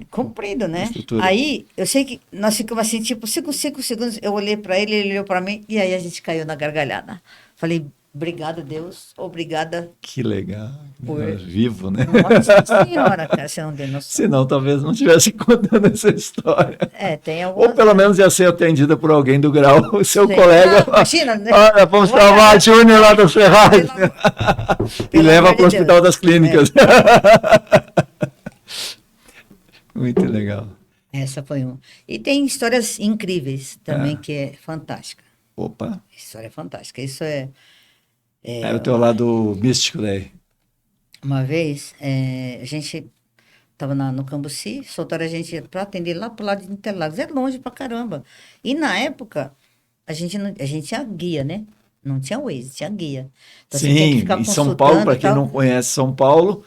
S1: Comprido,
S2: da
S1: né?
S2: estrutura.
S1: Aí, eu sei que nós ficamos assim, tipo, 5 segundos, eu olhei para ele, ele olhou para mim, e aí a gente caiu na gargalhada. Falei, obrigado, Deus, obrigada
S2: Que legal.
S1: por...
S2: Vivo, né?
S1: Nossa Senhora, cara, você não tem noção.
S2: Senão talvez não estivesse contando essa história.
S1: É, tem
S2: Ou
S1: algumas...
S2: pelo menos ia ser atendida por alguém do grau, o seu
S1: Sim.
S2: colega.
S1: Não, imagina, né?
S2: Olha, vamos
S1: Olha,
S2: salvar a Júnior lá das Ferrari. E
S1: pelo
S2: leva
S1: amor
S2: para o
S1: de
S2: Hospital
S1: Deus.
S2: das Clínicas. Muito legal.
S1: Essa foi uma. E tem histórias incríveis também, que é fantástica.
S2: Opa,
S1: História fantástica. Isso é...
S2: é o teu lado místico daí.
S1: Uma vez, a gente estava no Cambuci, soltaram a gente para atender lá pro lado de Interlagos. É longe pra caramba. E na época, a gente tinha guia, né? Não tinha Waze, tinha guia. Então você tinha que
S2: Sim,
S1: ficar
S2: em São Paulo,
S1: consultando
S2: para
S1: e
S2: quem
S1: tal.
S2: não conhece São Paulo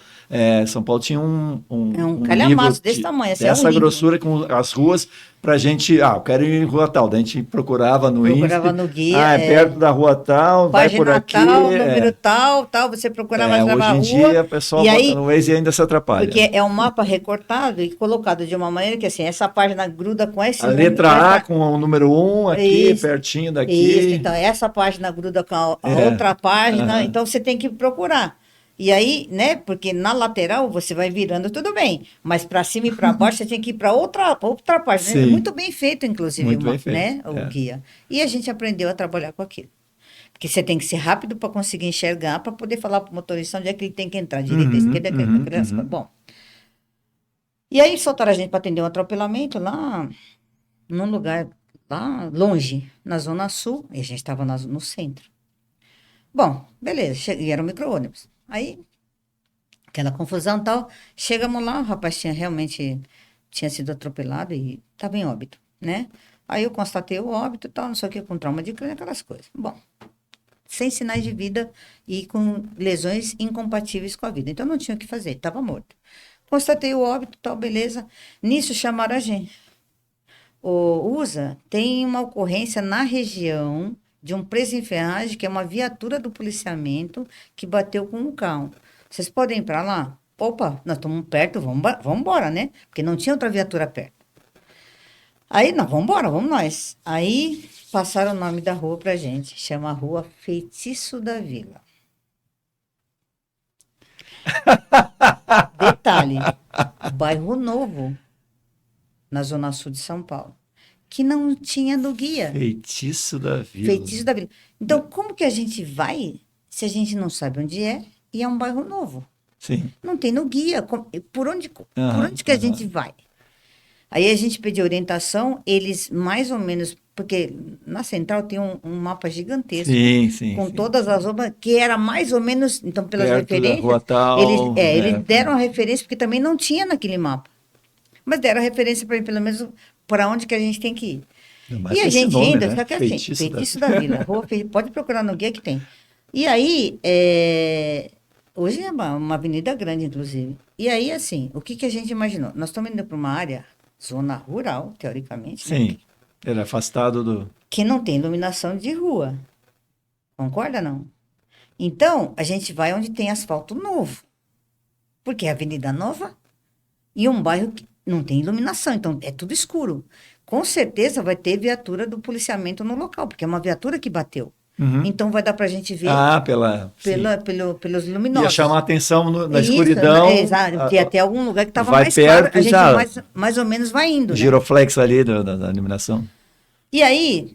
S2: tinha um
S1: É um
S2: livro
S1: calhamaço desse tamanho, assim, é um
S2: dessa
S1: livro.
S2: grossura com as ruas para a gente. Ah, eu quero ir em rua tal. Daí a gente procurava no
S1: Procurava
S2: INSPE.
S1: no guia,
S2: Ah, é perto da rua tal, vai por
S1: página
S2: aqui.
S1: tal, número tal, tal. Você procurava, achava
S2: Hoje
S1: a
S2: em
S1: rua.
S2: dia o pessoal
S1: E
S2: bota no
S1: aí,
S2: Waze e ainda se atrapalha.
S1: porque é um mapa recortado e colocado de uma maneira que, assim, essa página gruda com esse
S2: A
S1: número.
S2: letra A com o número 1 aqui,
S1: Isso,
S2: pertinho
S1: Isso,
S2: daqui.
S1: então, essa página gruda com a
S2: É,
S1: outra página,
S2: aham.
S1: então você tem que procurar. E aí, né, porque na lateral você vai virando tudo bem, mas para cima e para baixo você tem que ir para outra página. É
S2: Sim,
S1: muito bem feito, inclusive,
S2: muito bem feito.
S1: né, o guia. E a gente aprendeu a trabalhar com aquilo. Porque você tem que ser rápido para conseguir enxergar, para poder falar para o motorista onde é que ele tem que entrar, direita, esquerda, aquelas coisas. Bom, e aí soltaram a gente para atender um atropelamento lá num lugar lá longe, na Zona Sul, e a gente estava no centro. Bom, beleza, e era um micro-ônibus. Aí, aquela confusão e tal, chegamos lá, o rapaz realmente tinha sido atropelado e estava em óbito, né? Aí eu constatei o óbito e tal, não sei o que, com trauma de crânio, aquelas coisas. Bom, sem sinais de vida e com lesões incompatíveis com a vida. Então não tinha o que fazer, estava morto. Constatei o óbito, tal, beleza. Nisso chamaram a gente. O USA tem uma ocorrência na região de um preso em ferragem, que é uma viatura do policiamento que bateu com um carro. Vocês podem ir para lá? Opa, nós estamos perto, vamos embora, né? Porque não tinha outra viatura perto. Aí, não, vamos embora, vamos nós. Aí, passaram o nome da rua pra gente. Chama a Rua Feitiço da Vila. Detalhe, bairro novo, na Zona Sul de São Paulo, que não tinha no guia.
S2: Feitiço da Vila.
S1: Feitiço da Vila. Então, como que a gente vai se a gente não sabe onde é e é um bairro novo?
S2: Sim.
S1: Não tem no guia. Por onde que a gente vai? Aí a gente pediu orientação, eles mais ou menos, porque na central tem um mapa gigantesco, com todas as obras, que era mais ou menos, então pelas
S2: perto
S1: referências,
S2: da rua tal,
S1: eles deram a referência, porque também não tinha naquele mapa. Mas deram a referência para pelo menos para onde que a gente tem que ir.
S2: Mas
S1: E a gente
S2: nome,
S1: ainda,
S2: né?
S1: só que assim, Feitiço da Vila, pode procurar no guia que tem. E aí, hoje é uma avenida grande, inclusive. E aí, assim, o que a gente imaginou? Nós estamos indo para uma área, zona rural, teoricamente.
S2: Sim,
S1: né?
S2: ele é afastado do...
S1: Que não tem iluminação de rua. Concorda, não? Então, a gente vai onde tem asfalto novo. Porque é avenida nova e um bairro que não tem iluminação, então é tudo escuro. Com certeza vai ter viatura do policiamento no local, porque é uma viatura que bateu.
S2: Uhum.
S1: Então vai dar para a gente ver pelos luminosos.
S2: Ia chamar a atenção na
S1: Isso,
S2: escuridão.
S1: Exato, que até algum lugar que estava
S2: vai
S1: mais
S2: perto
S1: claro, a gente
S2: já
S1: mais ou menos vai indo.
S2: Giroflex ali da iluminação.
S1: E aí,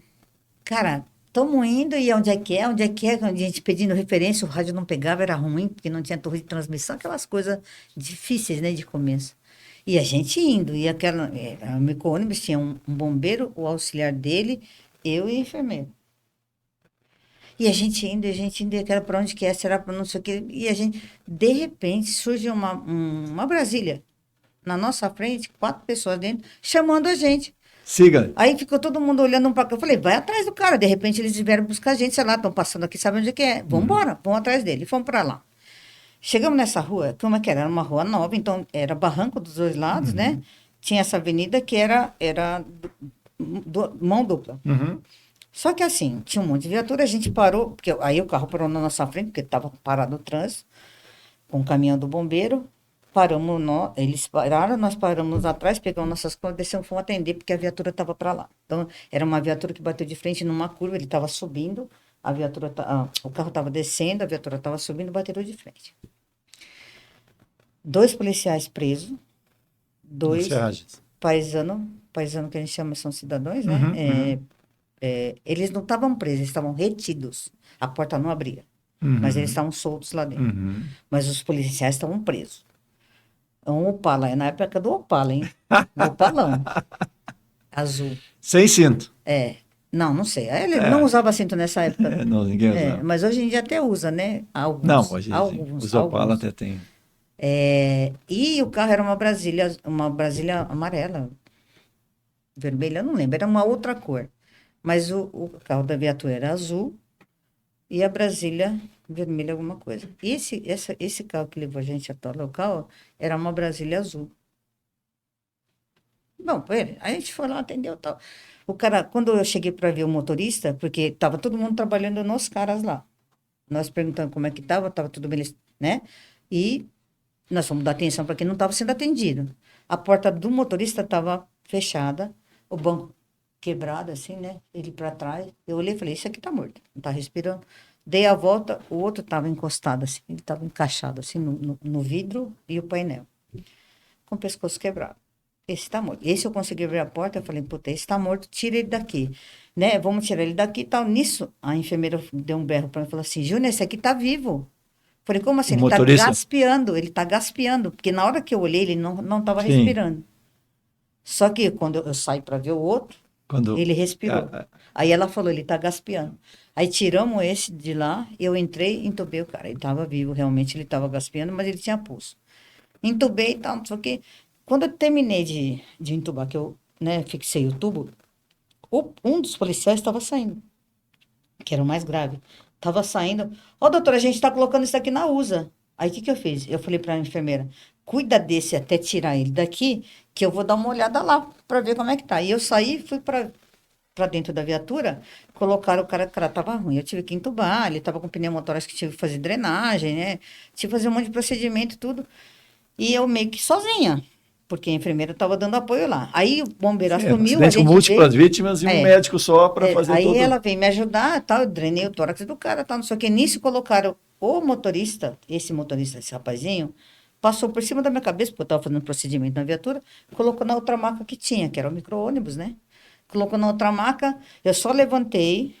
S1: cara, estamos indo e onde é que é? Onde é que é? A gente pedindo referência, o rádio não pegava, era ruim, porque não tinha torre de transmissão, aquelas coisas difíceis, né, de começo. E a gente indo, e aquela, o micro-ônibus tinha um bombeiro, o auxiliar dele, eu e a enfermeira. E a gente indo, e aquela para onde que é, será para não sei o quê. E a gente, de repente, surge uma Brasília na nossa frente, 4 pessoas dentro, chamando a gente.
S2: Siga.
S1: Aí ficou todo mundo olhando um para cá. Eu falei, vai atrás do cara. De repente eles vieram buscar a gente, sei lá, estão passando aqui, sabe onde que é? Vamos embora, vamos atrás dele. E fomos para lá. Chegamos nessa rua, como é que era? Era uma rua nova, então era barranco dos dois lados, né? Tinha essa avenida que era mão dupla. Só que assim, tinha um monte de viatura, a gente parou, porque aí o carro parou na nossa frente, porque estava parado o trânsito, com o caminhão do bombeiro. Paramos, eles pararam, nós paramos atrás, pegamos nossas coisas, descemos, fomos atender, porque a viatura estava para lá. Então, era uma viatura que bateu de frente numa curva, ele estava subindo, o carro estava descendo, a viatura estava subindo, bateu de frente. 2 policiais presos, 2 paisano que a gente chama, são cidadãos, né? Eles não estavam presos, eles estavam retidos. A porta não abria, mas eles estavam soltos lá dentro. Mas os policiais estavam presos. Um Opala, é na época do Opala, hein? Do Opalão. Azul.
S2: Sem cinto.
S1: Não sei. Ele não usava cinto nessa época.
S2: Não, ninguém usava.
S1: Mas hoje em dia até usa, né? Alguns.
S2: Não, hoje os Opala até tem.
S1: E o carro era uma Brasília amarela. Vermelha, eu não lembro. Era uma outra cor. Mas o carro da viatura era azul e a Brasília vermelha alguma coisa. E esse carro que levou a gente até o local era uma Brasília azul. Bom, a gente foi lá, atendeu e tal. O cara, quando eu cheguei para ver o motorista, porque estava todo mundo trabalhando nos caras lá. Nós perguntando como é que estava tudo bem, né? E nós fomos dar atenção para quem não estava sendo atendido. A porta do motorista estava fechada, o banco quebrado, assim, né? Ele para trás. Eu olhei e falei, isso aqui tá morto, não tá respirando. Dei a volta, o outro estava encostado, assim, ele estava encaixado, assim, no vidro e o painel, com o pescoço quebrado. Esse está morto. Esse eu consegui abrir a porta, eu falei, puta, esse está morto, tira ele daqui, né? Vamos tirar ele daqui e tal. Nisso, a enfermeira deu um berro para mim e falou assim, Júnior, esse aqui está vivo. Falei, como assim? Ele está gaspeando, porque na hora que eu olhei, ele não estava respirando. Só que quando eu saí para ver o outro, ele respirou. Aí ela falou, ele está gaspeando. Aí tiramos esse de lá, eu entrei, entubei o cara. Ele estava vivo, realmente ele estava gaspeando, mas ele tinha pulso. Entubei e tal, só que quando eu terminei de entubar, que eu, né, fixei o tubo, um dos policiais estava saindo, que era o mais grave. Estava saindo. Doutora, a gente está colocando isso aqui na USA. Aí o que eu fiz? Eu falei para a enfermeira, cuida desse até tirar ele daqui, que eu vou dar uma olhada lá para ver como é que tá. E eu saí e fui para dentro da viatura, colocaram o cara tava ruim. Eu tive que entubar, ele tava com pneumotórax que tive que fazer drenagem, né? Tive que fazer um monte de procedimento e tudo. E eu meio que sozinha, porque a enfermeira estava dando apoio lá. Aí o bombeiro
S2: Sim, é um
S1: assumiu, a
S2: acidente com
S1: gente
S2: múltiplas
S1: veio.
S2: vítimas e um
S1: É,
S2: médico só para fazer
S1: aí
S2: todo.
S1: ela veio me ajudar, tal, eu drenei o tórax do cara, tal, não sei o que. Nisso colocaram o motorista, esse rapazinho, passou por cima da minha cabeça, porque eu estava fazendo procedimento na viatura, colocou na outra maca que tinha, que era o micro-ônibus, né? Colocou na outra maca, eu só levantei,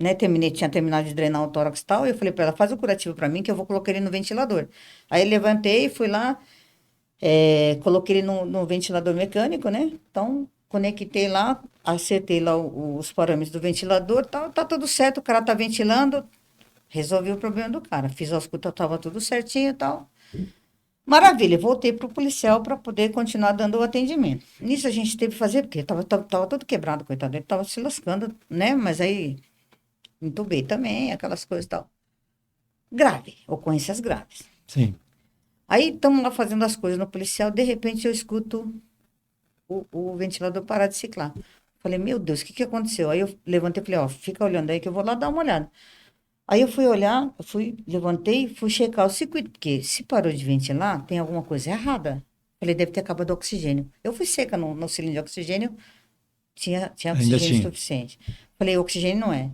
S1: né? Tinha terminado de drenar o tórax e tal, e eu falei para ela, faz o curativo para mim, que eu vou colocar ele no ventilador. Aí levantei, fui lá, coloquei ele no ventilador mecânico, né? Então, conectei lá, acertei lá os parâmetros do ventilador, tá tudo certo, o cara tá ventilando, resolvi o problema do cara. Fiz a ausculta, tava tudo certinho e tal. Maravilha, voltei pro policial para poder continuar dando o atendimento. Nisso a gente teve que fazer, porque tava todo quebrado, coitado, ele tava se lascando, né? Mas aí entubei também, aquelas coisas e tal. Grave, ocorrências graves.
S2: Sim.
S1: Aí estamos lá fazendo as coisas no policial, de repente eu escuto o ventilador parar de ciclar. Falei, meu Deus, o que aconteceu? Aí eu levantei e falei, ó, fica olhando aí que eu vou lá dar uma olhada. Aí eu fui olhar, levantei, fui checar o circuito, porque se parou de ventilar, tem alguma coisa errada. Falei, deve ter acabado o oxigênio. Eu fui seca no cilindro de oxigênio, tinha
S2: Ainda
S1: oxigênio
S2: tinha.
S1: suficiente. Falei, oxigênio não é.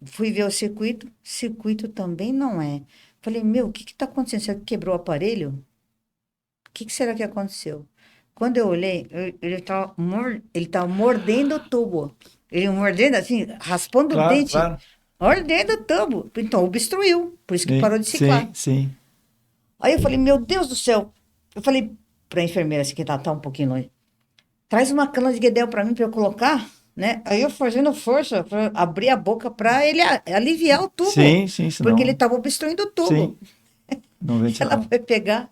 S1: Fui ver o circuito também não é. Falei, meu, o que está acontecendo? Será que quebrou o aparelho? O que será que aconteceu? Quando eu olhei, ele tava mordendo o tubo. Ele mordendo assim, raspando o
S2: Claro,
S1: dente,
S2: claro.
S1: mordendo o tubo. Então, obstruiu, por isso que
S2: Sim,
S1: parou de ciclar.
S2: sim, sim.
S1: Aí eu falei, meu Deus do céu. Eu falei para a enfermeira assim, que tá um pouquinho longe, traz uma cana de guedel para mim, para eu colocar, né? Aí eu fazendo força para abrir a boca para ele aliviar o tubo,
S2: Sim, sim,
S1: porque ele
S2: senão.
S1: estava obstruindo o tubo.
S2: Sim, não
S1: Ela
S2: ventilava.
S1: foi pegar.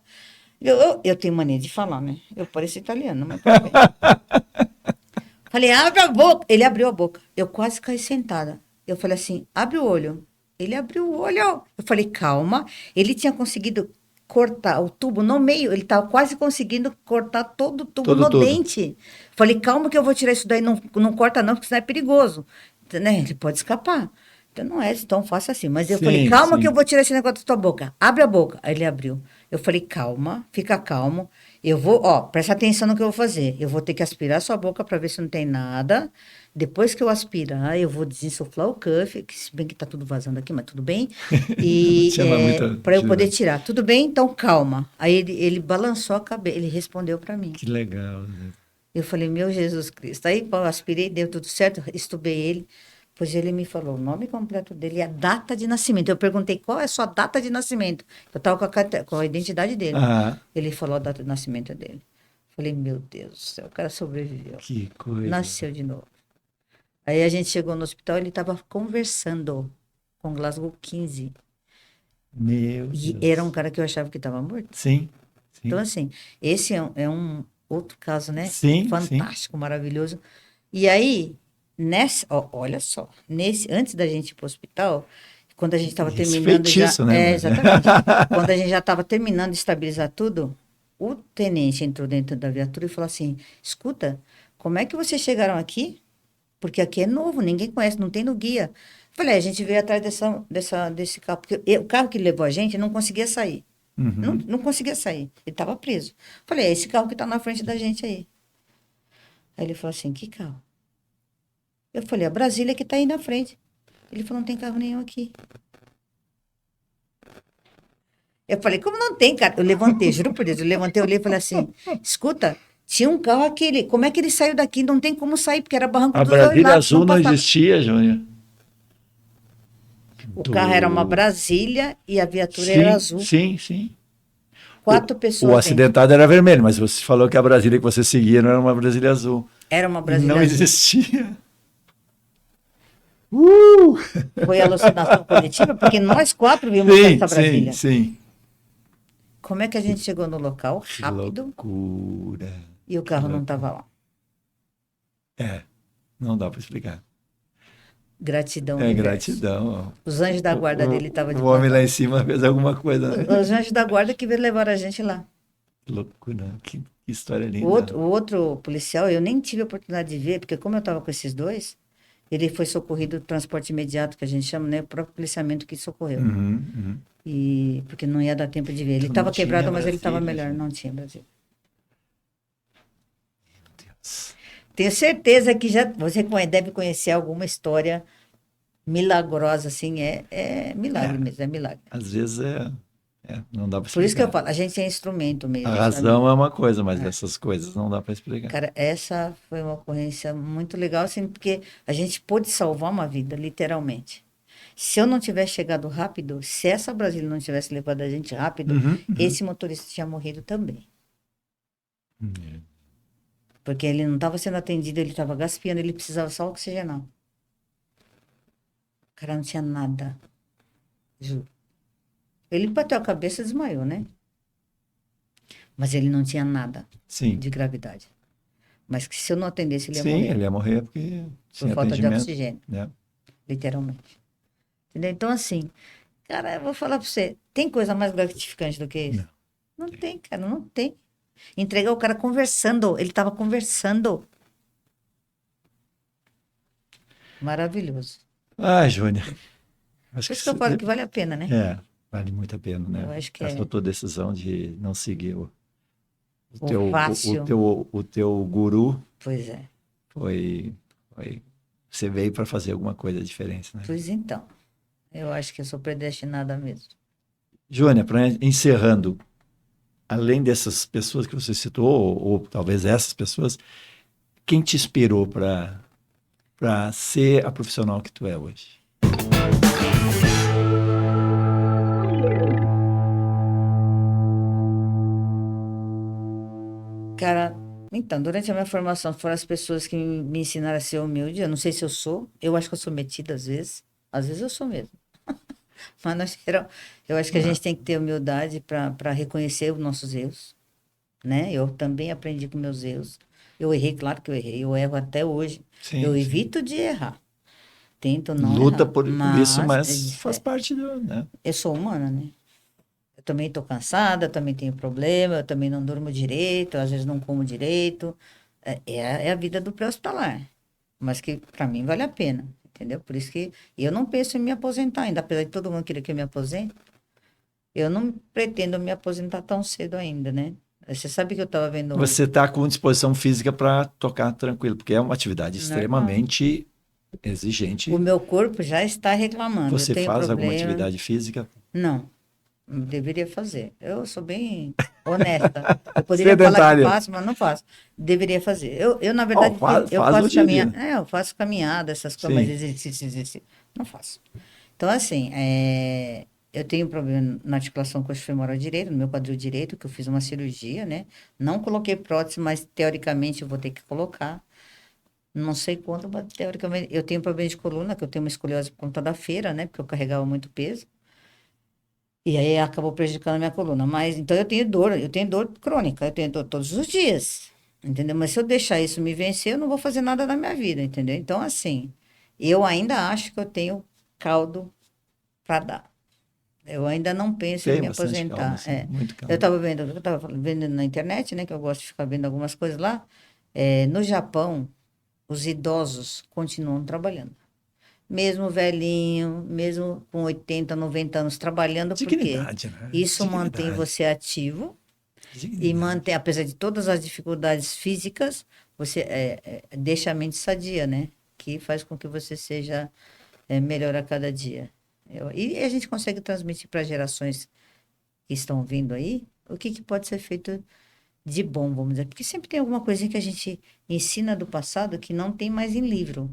S1: Eu tenho mania de falar, né? Eu pareço italiano, mas tudo bem. Falei, abre a boca. Ele abriu a boca. Eu quase caí sentada. Eu falei assim, abre o olho. Ele abriu o olho. Eu falei, calma. Ele tinha conseguido cortar o tubo no meio. Ele estava quase conseguindo cortar todo o tubo
S2: Todo,
S1: no
S2: todo.
S1: dente. Falei, calma que eu vou tirar isso daí. Não, não corta não, porque senão é perigoso. Né? Ele pode escapar. Então não é tão fácil assim. Mas eu falei,
S2: Sim,
S1: calma que eu
S2: sim.
S1: vou tirar esse negócio da tua boca. Abre a boca. Aí ele abriu. Eu falei, calma, fica calmo. Eu vou, ó, presta atenção no que eu vou fazer. Eu vou ter que aspirar sua boca para ver se não tem nada. Depois que eu aspirar, eu vou desinsuflar o cuff, que se bem que tá tudo vazando aqui, mas tudo bem.
S2: Não
S1: E
S2: tinha lá muita
S1: para eu poder
S2: utilidade.
S1: tirar. Tudo bem? Então calma. Aí ele balançou a cabeça, ele respondeu para mim.
S2: Que legal, né?
S1: Eu falei, meu Jesus Cristo. Aí pô, eu aspirei, deu tudo certo, estubei ele. Pois ele me falou o nome completo dele e a data de nascimento. Eu perguntei qual é a sua data de nascimento. Eu estava com a identidade dele.
S2: Ah,
S1: Ele falou a data de nascimento dele. Falei, meu Deus do céu, o cara sobreviveu.
S2: que coisa.
S1: Nasceu de novo. Aí a gente chegou no hospital, ele estava conversando com Glasgow 15.
S2: Meu
S1: E era um
S2: Deus.
S1: cara que eu achava que estava morto.
S2: Sim,
S1: Então,
S2: sim.
S1: assim, esse é um outro caso, né?
S2: Sim, sim.
S1: Fantástico, maravilhoso. E aí, olha só, antes da gente ir para o hospital, quando a gente estava
S2: Esse
S1: terminando já,
S2: feitiço, né, mãe?
S1: exatamente, quando a gente já estava terminando de estabilizar tudo, o tenente entrou dentro da viatura e falou assim, escuta, como é que vocês chegaram aqui? Porque aqui é novo, ninguém conhece, não tem no guia. Falei, a gente veio atrás desse carro, porque o carro que levou a gente não conseguia sair. Não,
S2: Uhum.
S1: não conseguia sair, ele estava preso. Falei, é esse carro que está na frente da gente aí. Aí ele falou assim, que carro? Eu falei, a Brasília que está aí na frente. Ele falou, não tem carro nenhum aqui. Eu falei, como não tem, cara? Eu levantei, juro por Deus, eu levantei, olhei e falei assim, escuta, tinha um carro aquele, como é que ele saiu daqui? Não tem como sair, porque era barranco
S2: A
S1: dos dois
S2: Brasília
S1: lados, não
S2: Azul não
S1: passava.
S2: existia, Júnior.
S1: O carro era uma
S2: Do...
S1: Brasília e a viatura era
S2: Sim,
S1: azul.
S2: sim, sim. O,
S1: Quatro
S2: o
S1: pessoas dentro.
S2: acidentado era vermelho, mas você falou que a Brasília que você seguia não era uma Brasília azul.
S1: Era uma
S2: Não
S1: Brasília azul.
S2: existia. Uh!
S1: Foi alucinação coletiva, porque nós quatro vimos
S2: Sim,
S1: essa
S2: sim,
S1: Brasília.
S2: sim.
S1: Como é que a gente chegou no local?
S2: Que
S1: Rápido,
S2: loucura.
S1: e o
S2: Que
S1: carro não
S2: loucura.
S1: estava lá.
S2: É, não dá para explicar.
S1: Gratidão,
S2: É
S1: universo.
S2: gratidão.
S1: Os anjos da guarda dele estavam
S2: O
S1: de
S2: homem lá
S1: plantão.
S2: em cima fez alguma coisa, né?
S1: Os anjos da guarda que levaram a gente lá.
S2: Que loucura, que história
S1: O
S2: linda.
S1: outro, o outro policial, eu nem tive a oportunidade de ver, porque como eu estava com esses dois, ele foi socorrido do transporte imediato, que a gente chama, né? O próprio policiamento que socorreu.
S2: Uhum, uhum.
S1: E porque não ia dar tempo de ver. Ele
S2: Então não
S1: estava
S2: tinha
S1: quebrado, mas ele estava
S2: Brasília,
S1: melhor.
S2: gente.
S1: Não tinha Brasil.
S2: Deus.
S1: Tenho certeza que já você deve conhecer alguma história milagrosa, assim. É milagre
S2: É,
S1: mesmo, é milagre.
S2: às vezes não dá para
S1: Por isso que eu
S2: explicar.
S1: falo, a gente é instrumento
S2: A
S1: mesmo, sabe?
S2: razão é uma coisa, mas
S1: É.
S2: essas coisas não dá para explicar.
S1: Cara, essa foi uma ocorrência muito legal, assim, porque a gente pôde salvar uma vida, literalmente. Se eu não tivesse chegado rápido, se essa Brasília não tivesse levado a gente rápido,
S2: Uhum, uhum.
S1: esse motorista tinha morrido também.
S2: Uhum.
S1: Porque ele não estava sendo atendido, ele estava gaspando, ele precisava só oxigenar. O cara não tinha nada, juro. Ele bateu a cabeça e desmaiou, né? Mas ele não tinha nada
S2: Sim,
S1: de gravidade. Mas que se eu não atendesse, ele ia
S2: sim,
S1: morrer.
S2: ele ia morrer porque
S1: Por
S2: sem
S1: falta de
S2: atendimento,
S1: oxigênio,
S2: né?
S1: literalmente. Entendeu? Então, assim, cara, eu vou falar pra você, tem coisa mais gratificante do que isso?
S2: Não.
S1: Não tem, cara, não tem. Entregar o cara conversando, ele estava conversando. Maravilhoso.
S2: Ah, Júnior, acho
S1: Por
S2: que
S1: isso que eu falo que vale a pena, né?
S2: vale muito a pena,
S1: Eu
S2: né?
S1: acho que
S2: Essa
S1: é
S2: tua decisão de não seguir o
S1: o
S2: teu,
S1: fácil.
S2: o teu guru
S1: Pois é.
S2: foi, você veio para fazer alguma coisa diferente, né?
S1: Pois então. Eu acho que eu sou predestinada mesmo.
S2: Júnior, para encerrando, além dessas pessoas que você citou, ou talvez essas pessoas, quem te inspirou para ser a profissional que tu é hoje?
S1: Cara, então, durante a minha formação, foram as pessoas que me ensinaram a ser humilde. Eu não sei se eu sou. Eu acho que eu sou metida às vezes. Às vezes eu sou mesmo. Mas, no geral, eu acho que a
S2: Ah,
S1: gente tem que ter humildade para reconhecer os nossos erros, né? Eu também aprendi com meus erros. Eu errei, claro que eu errei. Eu erro até hoje. Eu
S2: sim, sim.
S1: evito de errar. Tento não
S2: Luta
S1: errar.
S2: por isso,
S1: Mas,
S2: mas
S1: isso
S2: faz
S1: é.
S2: parte do, né?
S1: Eu sou humana, né? Eu também estou cansada, eu também tenho problema, eu também não durmo direito, às vezes não como direito. É a vida do pré-hospitalar. Mas que para mim vale a pena, entendeu? Por isso que eu não penso em me aposentar ainda, apesar de todo mundo querer que eu me aposente, eu não pretendo me aposentar tão cedo ainda, né? Você sabe que eu estava vendo
S2: Você está com disposição física para tocar tranquilo, porque é uma atividade
S1: normal.
S2: extremamente
S1: O
S2: exigente.
S1: meu corpo já está reclamando. Eu
S2: Você
S1: tenho
S2: faz alguma
S1: problema.
S2: atividade física?
S1: Não, não deveria fazer. Eu sou bem honesta. Eu poderia falar que
S2: Sedentária.
S1: faço, mas não faço. Deveria fazer. Na
S2: Oh,
S1: verdade, eu
S2: faz no
S1: faço
S2: dia a
S1: caminhada.
S2: dia.
S1: Eu faço caminhada, essas coisas, mas
S2: Sim.
S1: exercício, exercício. Não faço. Então, assim, eu tenho problema na articulação coxo-femoral direita, no meu quadril direito, que eu fiz uma cirurgia, né? Não coloquei prótese, mas teoricamente eu vou ter que colocar. Não sei quando, mas teoricamente eu tenho problema de coluna, que eu tenho uma escoliose por conta da feira, né? Porque eu carregava muito peso. E aí acabou prejudicando a minha coluna. Mas então eu tenho dor crônica, eu tenho dor todos os dias. Entendeu? Mas se eu deixar isso me vencer, eu não vou fazer nada na minha vida, entendeu? Então, assim, eu ainda acho que eu tenho caldo para dar. Eu ainda não penso em
S2: Tem
S1: me
S2: bastante calma,
S1: aposentar.
S2: assim, muito
S1: Eu
S2: calma.
S1: estava vendo na internet, né? Que eu gosto de ficar vendo algumas coisas lá. No Japão, os idosos continuam trabalhando. Mesmo velhinho, mesmo com 80, 90 anos trabalhando, porque
S2: Dignidade, né?
S1: isso mantém
S2: Dignidade.
S1: você ativo e mantém,
S2: Dignidade.
S1: apesar de todas as dificuldades físicas, você deixa a mente sadia, né? Que faz com que você seja melhor a cada dia. E a gente consegue transmitir para gerações que estão vindo aí o que pode ser feito de bom, vamos dizer. Porque sempre tem alguma coisinha que a gente ensina do passado que não tem mais em livro.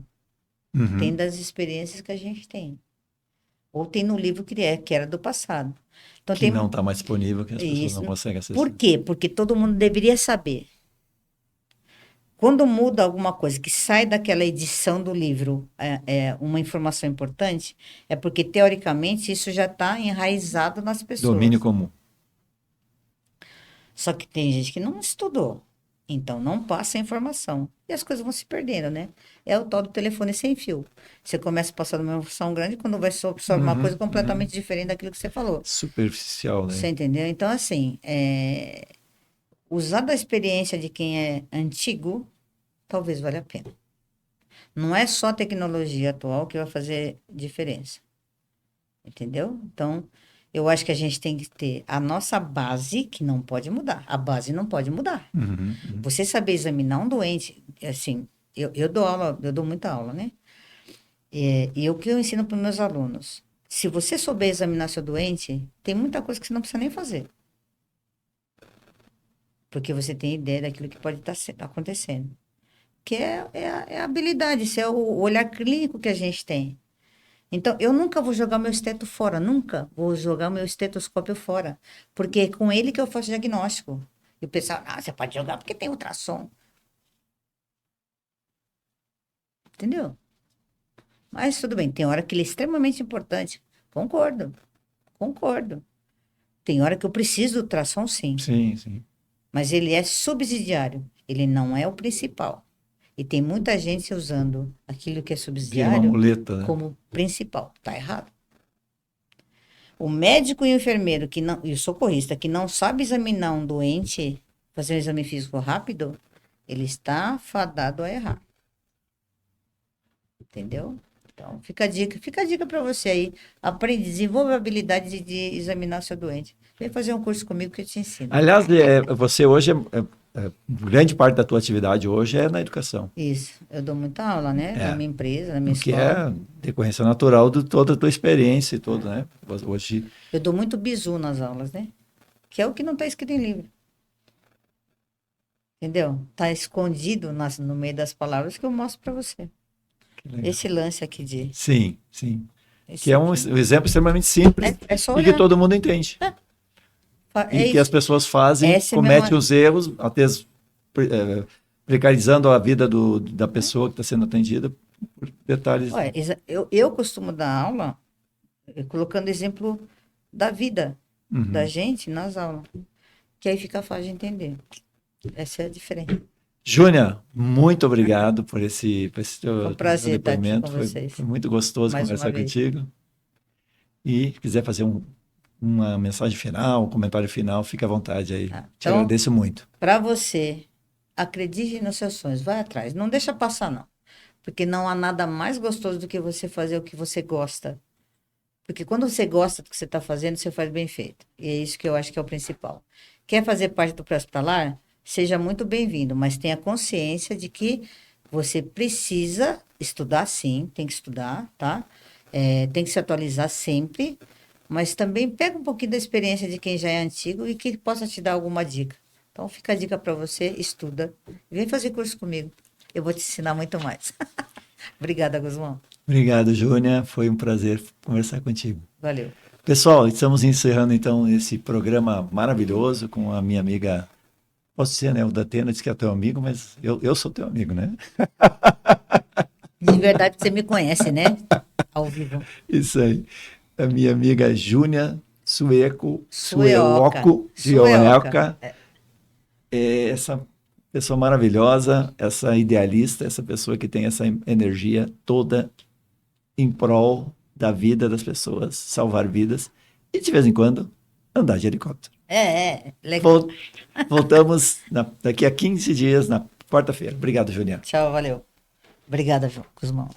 S1: Tem
S2: Uhum.
S1: das experiências que a gente tem. Ou tem no livro que era do passado. Então
S2: Que não
S1: tem
S2: está mais disponível, que as pessoas
S1: isso.
S2: não conseguem
S1: Por
S2: acessar.
S1: quê? Porque todo mundo deveria saber. Quando muda alguma coisa que sai daquela edição do livro, uma informação importante, é porque, teoricamente, isso já está enraizado nas
S2: Domínio
S1: pessoas.
S2: comum.
S1: Só que tem gente que não estudou. Então, não passa a informação. E as coisas vão se perdendo, né? É o tal do telefone sem fio. Você começa a passar uma informação grande quando vai sobre uma coisa
S2: Uhum, uhum.
S1: completamente diferente daquilo que você falou.
S2: Superficial,
S1: Você
S2: né?
S1: entendeu? Então, assim, usar da experiência de quem é antigo, talvez valha a pena. Não é só a tecnologia atual que vai fazer diferença. Entendeu? Então, eu acho que a gente tem que ter a nossa base, que não pode mudar. A base não pode mudar.
S2: Uhum.
S1: Você saber examinar um doente, assim, eu dou aula, eu dou muita aula, né? E o que eu ensino para os meus alunos? Se você souber examinar seu doente, tem muita coisa que você não precisa nem fazer. Porque você tem ideia daquilo que pode estar acontecendo. Que é a habilidade, isso é o olhar clínico que a gente tem. Então, eu nunca vou jogar meu esteto fora, nunca vou jogar meu estetoscópio fora, porque é com ele que eu faço diagnóstico. E o pessoal, você pode jogar porque tem ultrassom. Entendeu? Mas tudo bem, tem hora que ele é extremamente importante. Concordo, concordo. Tem hora que eu preciso do ultrassom, sim,
S2: Sim, sim.
S1: mas ele é subsidiário, ele não é o principal. E tem muita gente usando aquilo que é
S2: Vira uma
S1: subsidiário
S2: muleta, né?
S1: como principal. Tá errado. O médico e o enfermeiro que não, e o socorrista que não sabe examinar um doente, fazer um exame físico rápido, ele está fadado a errar. Entendeu? Então, fica a dica para você aí. Aprende, desenvolva a habilidade de examinar o seu doente. Vem fazer um curso comigo que eu te ensino.
S2: Aliás, você hoje, grande parte da tua atividade hoje é na educação.
S1: Isso. Eu dou muita aula, né? Na minha empresa, na minha
S2: O que
S1: escola.
S2: é decorrência natural de toda a tua experiência e tudo, né? Hoje,
S1: Eu dou muito bizu nas aulas, né? Que é o que não está escrito em livro. Entendeu? Está escondido no meio das palavras que eu mostro para você. Esse lance aqui de.
S2: sim, sim.
S1: Esse
S2: Que é um
S1: aqui.
S2: exemplo extremamente simples
S1: É só
S2: e que
S1: olhar.
S2: todo mundo entende.
S1: É
S2: E que as
S1: isso.
S2: pessoas fazem,
S1: Essa é
S2: cometem
S1: mesmo.
S2: os erros, até precarizando a vida da pessoa que está sendo atendida por detalhes.
S1: Olha, eu costumo dar aula colocando exemplo da vida da
S2: Uhum.
S1: gente nas aulas. Que aí fica fácil de entender. Essa é a diferença.
S2: Júnia, muito obrigado por esse
S1: Foi um
S2: teu
S1: prazer estar aqui
S2: depoimento.
S1: com vocês.
S2: Foi muito gostoso
S1: Mais uma
S2: conversar
S1: vez.
S2: contigo. E quiser fazer uma mensagem final, um comentário final, fique à vontade aí.
S1: Tá?
S2: Te
S1: Então,
S2: agradeço muito.
S1: para você, acredite nos seus sonhos. Vai atrás. Não deixa passar, não. Porque não há nada mais gostoso do que você fazer o que você gosta. Porque quando você gosta do que você está fazendo, você faz bem feito. E é isso que eu acho que é o principal. Quer fazer parte do pré-hospitalar? Seja muito bem-vindo, mas tenha consciência de que você precisa estudar, sim, tem que estudar, tá? Tem que se atualizar sempre, mas também pega um pouquinho da experiência de quem já é antigo e que possa te dar alguma dica. Então, fica a dica para você, estuda. Vem fazer curso comigo. Eu vou te ensinar muito mais. Obrigada, Guzmão.
S2: Obrigado, Júnia. Foi um prazer conversar contigo.
S1: Valeu.
S2: Pessoal, estamos encerrando então esse programa maravilhoso com a minha amiga. Posso dizer, né? O Datena disse que é teu amigo, mas eu sou teu amigo, né?
S1: De verdade, você me conhece, né? Ao vivo.
S2: Isso aí. A minha amiga Júnia
S1: Sueoca.
S2: Sueoca. É essa pessoa maravilhosa, essa idealista, essa pessoa que tem essa energia toda em prol da vida das pessoas, salvar vidas e, de vez em quando, andar de helicóptero.
S1: Legal.
S2: Voltamos daqui a 15 dias, na quarta-feira. Obrigado, Juliana.
S1: Tchau, valeu. Obrigada, João Guzmão.